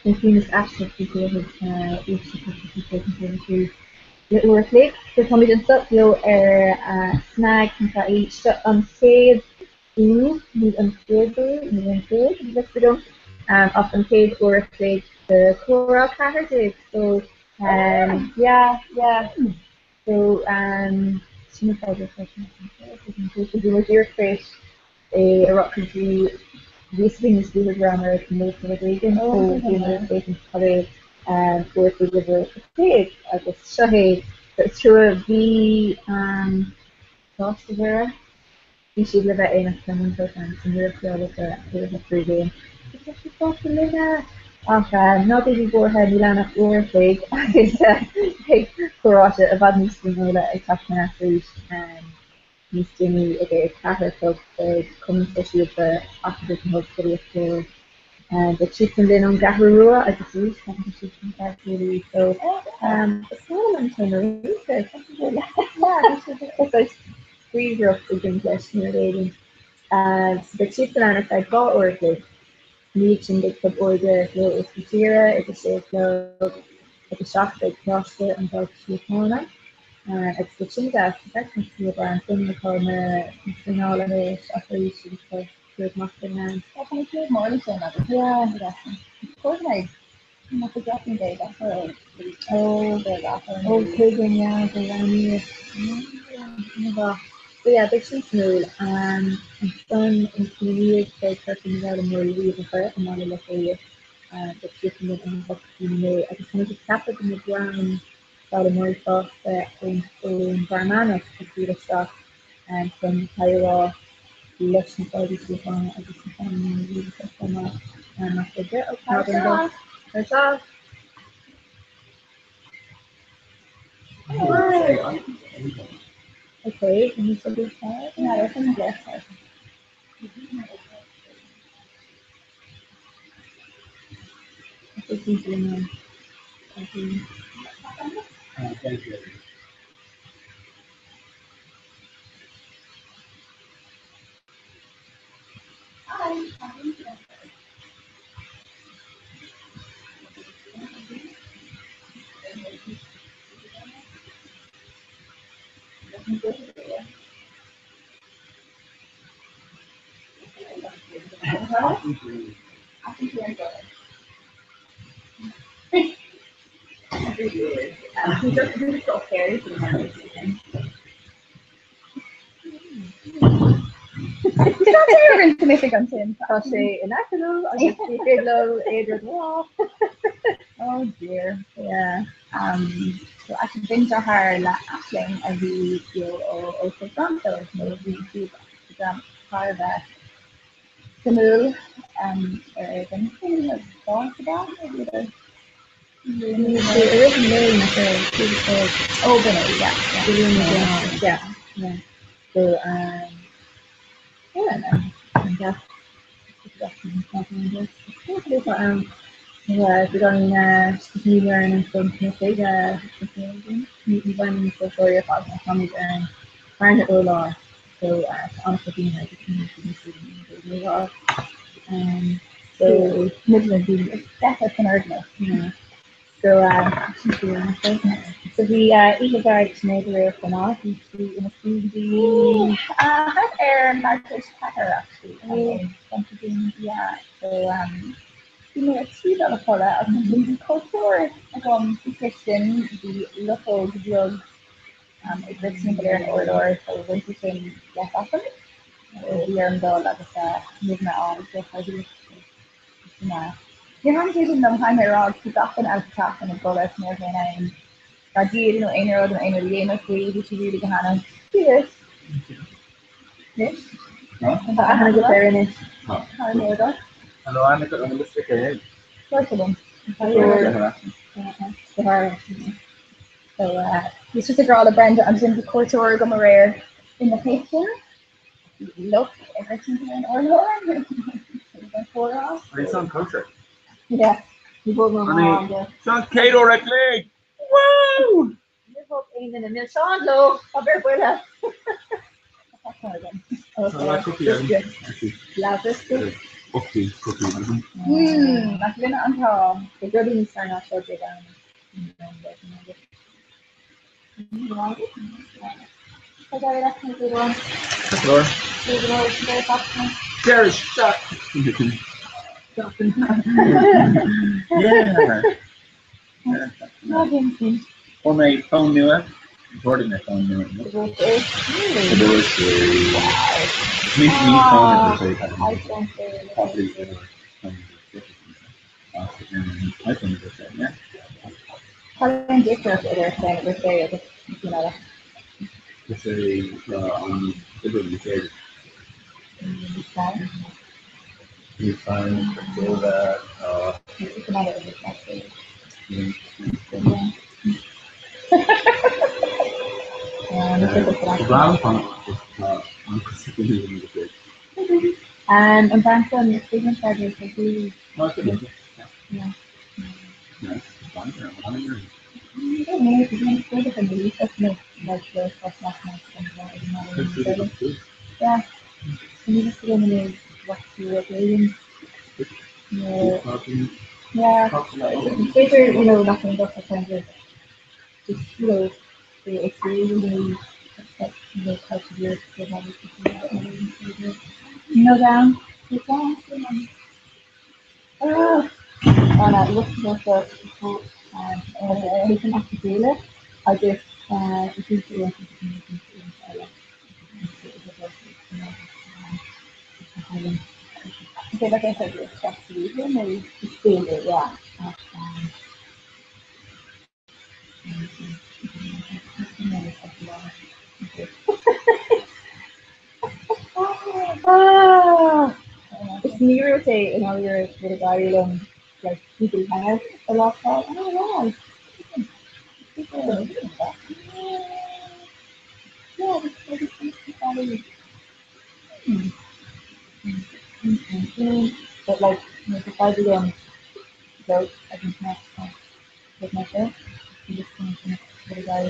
The famous access people has little reflect the comedy and stuff you snag each unsaid need unsaid let's go of unsaid or reflect the Comhrá category so yeah so she tried to do your face a rock country these things do the grammar to move to the vegan, so the vegan color and for the liver pig, I guess shahi, but sure be Vera You should live at in someone person and you're still with the free game. It's supposed to live at. Not that you go ahead and land up your fake. It's like Karate about me to know that I talked to athlete and he's doing me a catter club coming especially with the opposition hub city of school. And the chief from then on Gaharua, I just used something to chief from Gaharua. So it's not a time of research. Because I grew up with English and relating. The chief from Anna I got working. Meeting the club order, it's the Jira, it's a safe club, it's a shop, it's CrossFit and both Corner. It's the Chinga, it's actually the brand thing they call me, in all of it, operations for good marketing and. Definitely good more than that. Yeah. Coordinate. Not forgetting day, that's right. Pigging, yeah, the Rani. So yeah, big smooth. And done in the years, so person out of more leave of her, and not a little year. The chicken in the book, I just wanted to tap it in the ground, got a more sauce in Barmana to do the stuff, and from Taiwan. Listen to this one, I just found really so much. And I said, yeah, okay, that's all. Okay, can you say this side? No, that's on the left side. I think he's doing Thank you. I think you're good. He's just so scary to remember. You're going to Michigan soon. I'll say inactive, I'll just be good low, Adrian Wall. Oh dear. Yeah. So I can binge her ashling a bhí ó Toronto nó bhí part of a Samul gan chin gone to that The original name of the oh Benny, yeah. So, yeah, and that's yeah, we're going to learn and from Canada, meeting one for your father, Tommy, and find it all on. So, honestly, being like a community, so, Midland being definitely an ordinary. yeah. So we eat a guide to neighbor from off, we see in a foodie. Had air market packer actually. Yeah. So tí a chola a bhí cultúr a Christian the local drug ag Richmond ar an order so winter sin yes often. Bhí ar an dul agus muna an go chodí na. Ní han dú na haimrá tú gafan a tap an a golas mé ein. Dí no ein an ein léana fao tú ri go hanna. Yes. Yes. I go there in it. Hello, I'm going to stick ahead. So this was a girl of Brenda and in the culture go rare in the kitchen. Look everything in order. It's on culture. Yeah. You both know how Sean Cato Reckley. Woo! You're both in a million Sean low. I'll bear with us. Cookie. That's been on top. The girl didn't start out so big on Cherish shot. Yeah. On my phone new app. Recording my phone new app. It was me phone is very How different are their saying with their, you know, on the Right? You find yoga, It's another of this actually. you It's like a black. brown on considering the And Branson, Stephen said it's a really, Nice. yeah. Fun. I don't know, it's really good if it's really tough, like the first last night and yeah. And you just go in and watch your reading. Yeah. It's better, not going to go for kind of just, it's really like, type of year to have it. Down. It's down. Oh, and I looked at the report and taken off the dealer. I just, it is the one okay, like I said, it's just the reason, maybe it's still there, yeah. Ah, it's near to say, you're with a guy like people hang out a lot. Oh, yeah. People, yeah, it's but like, if I do go, I think not with myself. You just think with a guy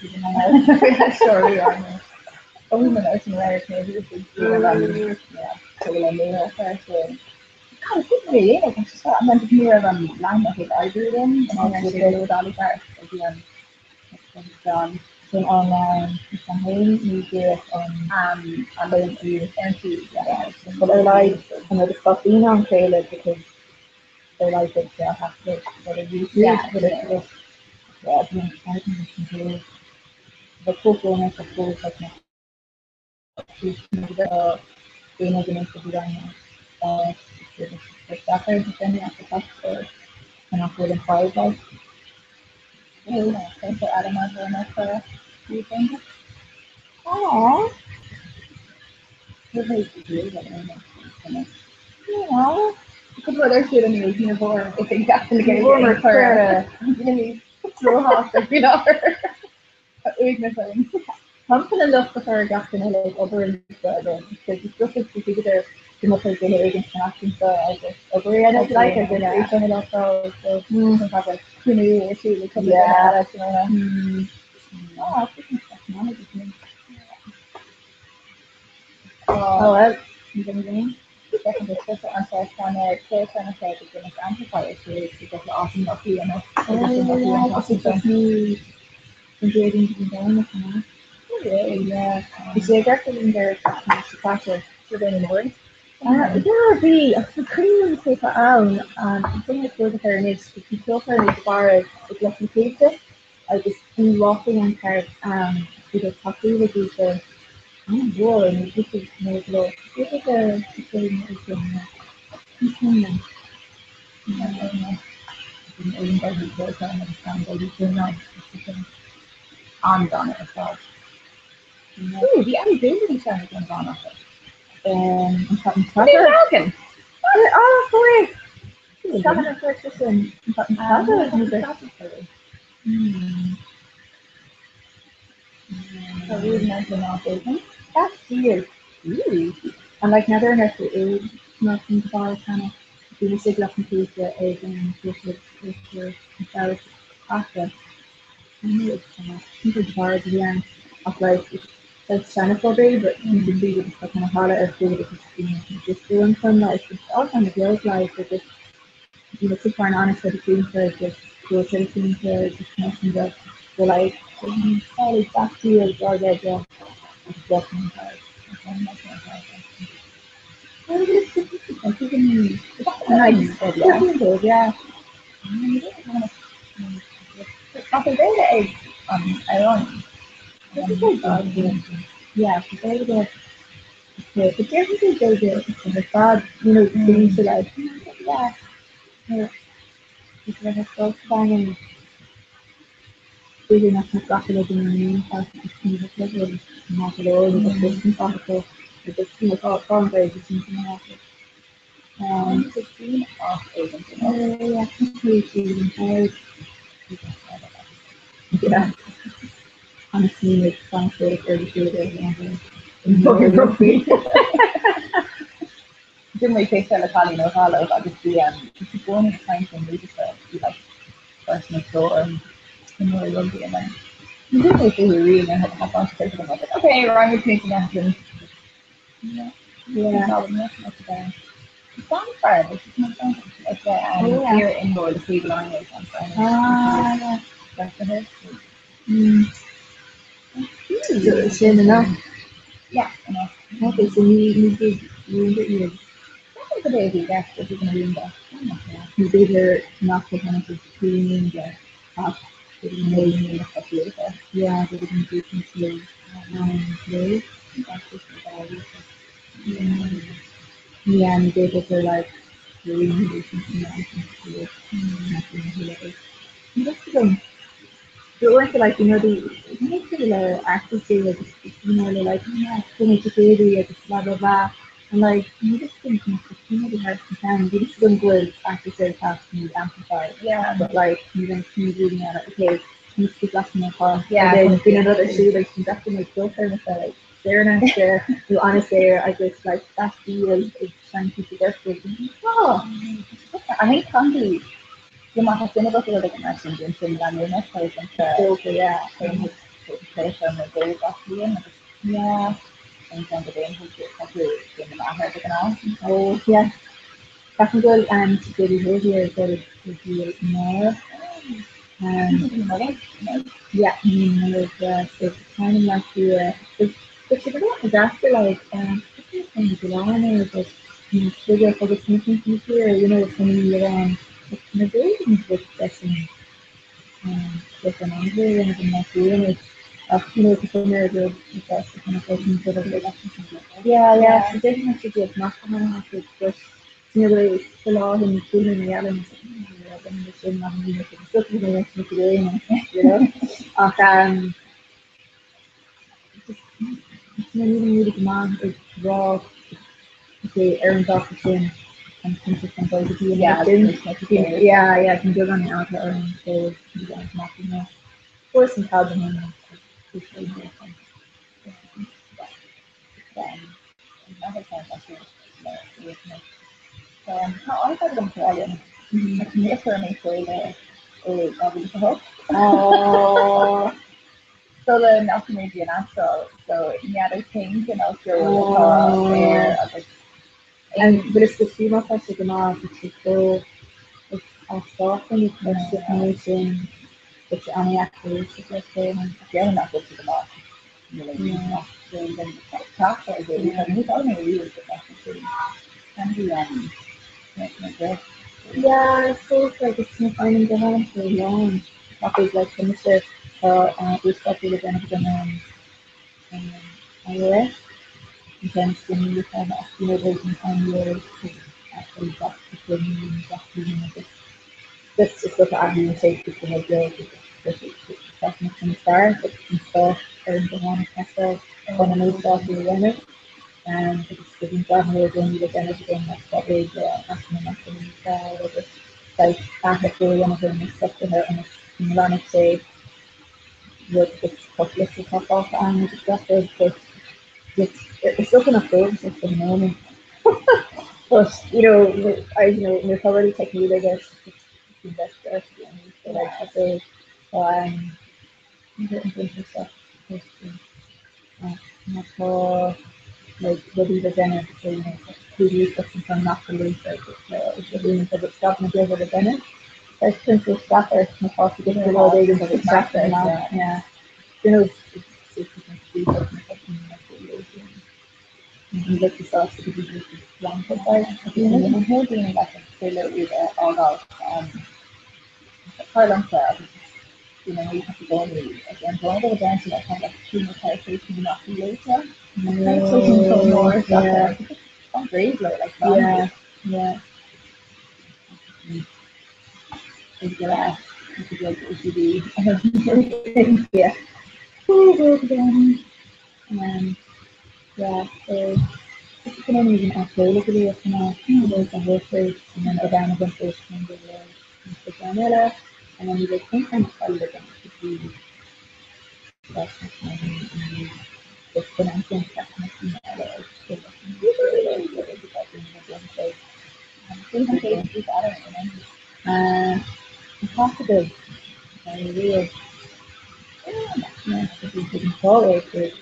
people hang out. Sorry, I a woman out in America, maybe if we do that, yeah, so we'll end up first. God, it's not really, like, I'm just I'm meant to hear of line I think I do them, and I'm going to go with Dolly Park again. Done. So on campaign, we do it on the empty, yeah. But I like, the caffeine on trailer because they like it, so I have to get a use with it. Yeah, I think I can do the cook on it, of course, like, being against the design, the stacker, depending on the customer, and I'll put in five, like, thanks for adding my bonus for you think. Aww. You're very good at it. Aww. Because what they're shooting me, uniform, if they got to get warmer for really so hot, weakness, I think. I'm gonna look for a gap in like over in because it's just to see there the much like the interaction so I just over and it's like a good each one of those so have like issue with yeah oh I think it's technology oh well you can name second discuss on first on a case on a side again it's amplifier so it's just awesome not you know it's just me engaging in the yeah, is the director in there to practice with anymore? Yeah, be. I couldn't really take her on. The thing that's good with her is if you took her as far as it's looking pizza, I just be walking on her with a coffee with you for war and this is no low. This is a thing that you can on it as well. The only building sound is on it. I'm talking American. Oh, boy. Coming in first system. I'm talking so we would mention all business. That's weird. Really? And like another nurse is nothing about kind of being a signal computer agent with your after. I knew it's kind of super hard yeah. Of like it's xenophobic, but you can see it's kind of harder as good as it's just doing some like it's all kind of girls like but just to find honest with the team for just go to the team to just mention that they're like oh back to you or that yeah it's definitely hard. I think nice yeah. After they eggs I don't yeah, they get but definitely they get the bad, things to like yeah, it's like a so fun big enough to grapple with the new house to see the level not at all the system possible. It just, you know, gone very different from that. 16 off agent. Yeah, completely inside. Yeah. Honestly, it's fun to every rugby. Didn't we take the Colin O'Hara about this going in time from we just be like personal store and more rugby and then you didn't make it really and have fun to take them like okay, we're on your painting and yeah. Not too bad. It's not far, but it's not fun. It's here indoor the free line is on Friday. Yeah. That's the head. Shame enough. Yeah, enough. Okay, so you did you That's a baby, yes, if you're gonna read that. you did her not to kind of just cleaning the top. Yeah, they didn't do conceal. Really? That's just what yeah, and they did her like really do something else and do it. Just because they weren't like, you know, the actors do like, you know, they're like, yeah, so much baby, like, blah, blah, blah. And like, you just think, you know, the hard to find. You just don't go as actors say past and amplify. Yeah. But like, you don't see reading at it, okay, you speak less in my car. Yeah. And then, you know, another shoe, like, she's actually like, go for like, there next there, you honestly, I just like, that deal is trying to keep the birthday. Oh, I think Conley, you might have been able to like imagine doing things on your next place and yeah. play from the day actually and yeah. And then the day and who's in the matter taken on. Oh, yeah. Technical and security behavior is very more. Yeah, it's kind of like it's a bit of after like, it's kind of July but sugar for the smoking here, you know, it's when you're it's kind of very interesting, with an anger and the not doing it. You know, because they're the best kind of person for the yeah, so definitely good, not to have to just, you know, it's the law and the children and the elements, and the children having to make it, stuff you know, you know, just, you know, even really command is raw, okay, Aaron's off the chin, and consistent by the team. Yeah, yeah, can do on the outer Aaron, so you guys nothing more. Of course, and Calvin and I thought them Italian. I can hear for me for the hook. Oh, So the not maybe an natural. So yeah, there's things and also there. And but it's the female part of the mouth, it's so it's often it's less definition, it's only actually it's just saying the other not good to the mouth. Really, not really then talk or do you told me you was the best can be yeah, I suppose like it's not finding the home for long. That is like the Mr. We started again with iOS. And then when you kind of, you know, they can find your actually that's the thing, that's just what I'm going to say to the idea that's not from the start, but some stuff and the one castle on a new stuff you run it. And it's getting done with when you get anything that's probably the national style or the like after one of them is stuff to her and it's run it say with this public to top off and it's stuff but it's looking at those at the moment. But you know, we're already taking I guess it's investor so like I say, so I'm getting into stuff. Not for like the leader Dennis, so you know, who used to from not to lose it's the room for the stop and give it a Dennis. There's Princess Staffer, my cost to get the law they for the Staffer now. Yeah. You know, you like the sauce to be long for he'll be in like a trailer with all out Harlem Club. You know, you have to go and again, go over the dance and that kind of too much meditation, not too later. So more stuff. It's great, like yeah. It's glass. It's like OCD. Yeah. And Yeah, so it's can only even availability of there's the horses and then go down a bunch of the Granella and then you go sometimes I look at the that's the financial stuff and impossible. Real. Yeah, if you didn't follow it.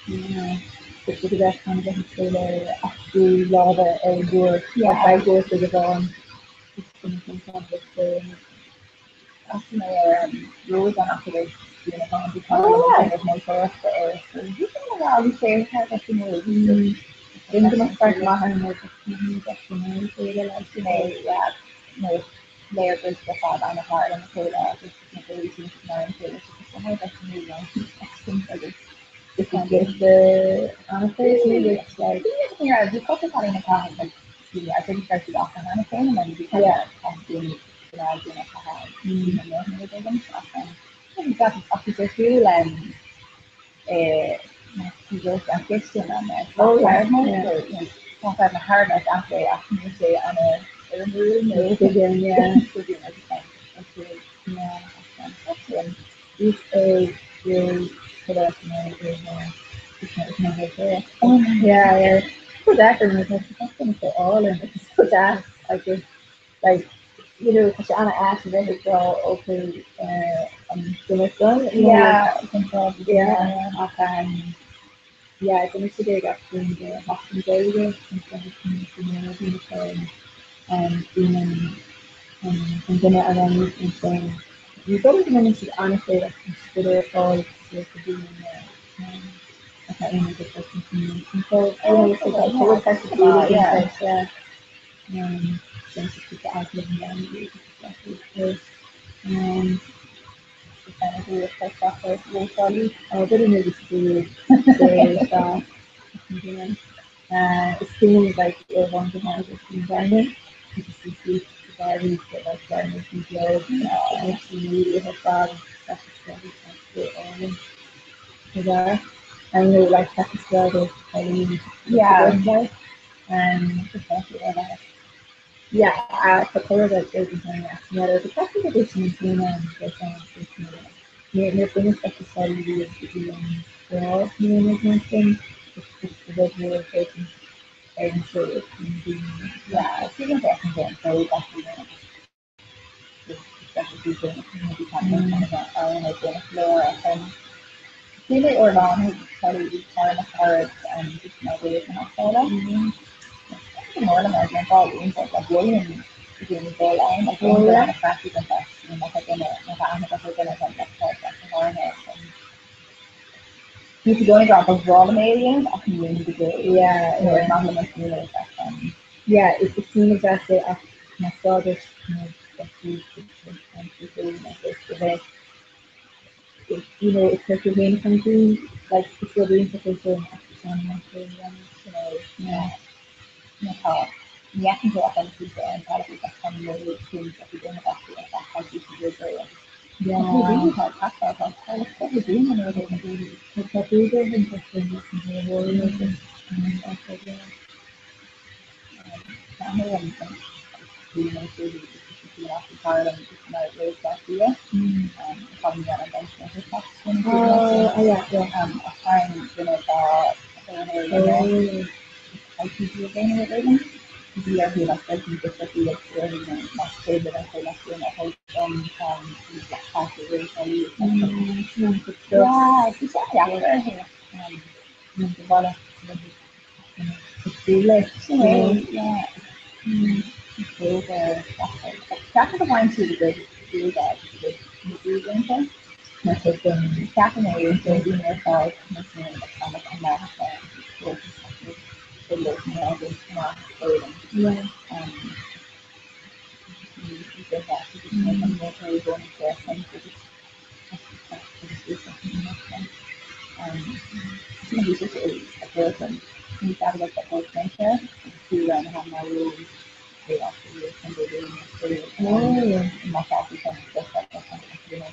Yeah. Just the best kind of consider actually lava or your by your to the bone. It's something kind of actually rules on after this, you know, kind of become my first you know all these things have to know. Then the next part machen wir das Fehler als die ja, no layer is the thought on the heart and the Taylor, just really seems to know Taylor so how that's really nice. This is the honestly it's like yeah, you focus on in a comment like I think started off on anything and then you become doing you know doing it you know maybe them and that's after feel and just a question on that. Oh, yeah. Sometimes I'm hard as after you say on a room, yeah. Yeah. That's This is really good at it's not there. Yeah, yeah. So that and that's going to all and it's so that I guess like you know, because Anna asked me to go open the sun. Yeah, control. Yeah, yeah, it's an issue got from the Boston Daily and community and being and then around and saying you got to manage to honestly like consider all the being okay, in the person community. So I always say that what type of food yeah. Since people out living down the um kind of do a test after locally. I didn't really see the it seems like one to have this environment. You can see the gardens that like gardens and fields and media has got stuff there. And they like Pakistan is yeah. And yeah, the color that goes in the second edition is being the things that the study is to be well, mentioned, it's the visualization and so it can be, yeah, it's even better than so that's especially people maybe coming from the own floor and really or not, who's studied these kind of cards and just maybe it's not so that. More than I can call it, like William doing the line, like the practice and that's you could only drop of raw Canadians, I can really do yeah, or not the most really yeah, it's the same as the my father's you know, it's like the main country, like it's still doing something you know, yeah. Nepal. Yeah, I can go up and see there and try to get some really things that we don't have to get that how you can do it. Yeah, we had talked about what we're doing and what we're doing. It's a big interesting to warriors and also the family and being a city to occupy and just know where's that here. Coming down and then to the question. Oh, yeah, a time, you know, I think you're going to live dia bilang tadi seperti yang masih dengan relasi yang kasih dari betul ya bisa ya boleh boleh ya itu chắc cái quan sự được đưa ra đưa đến thế mà sẽ cần chắc cái này sẽ đi nữa thôi mà sẽ làm cái nào the looking at it not yeah. You get that to just make them more very going to their senses. He's just a person. He's got to get that whole center to learn how my rules they actually and they do in the myself because just like you know,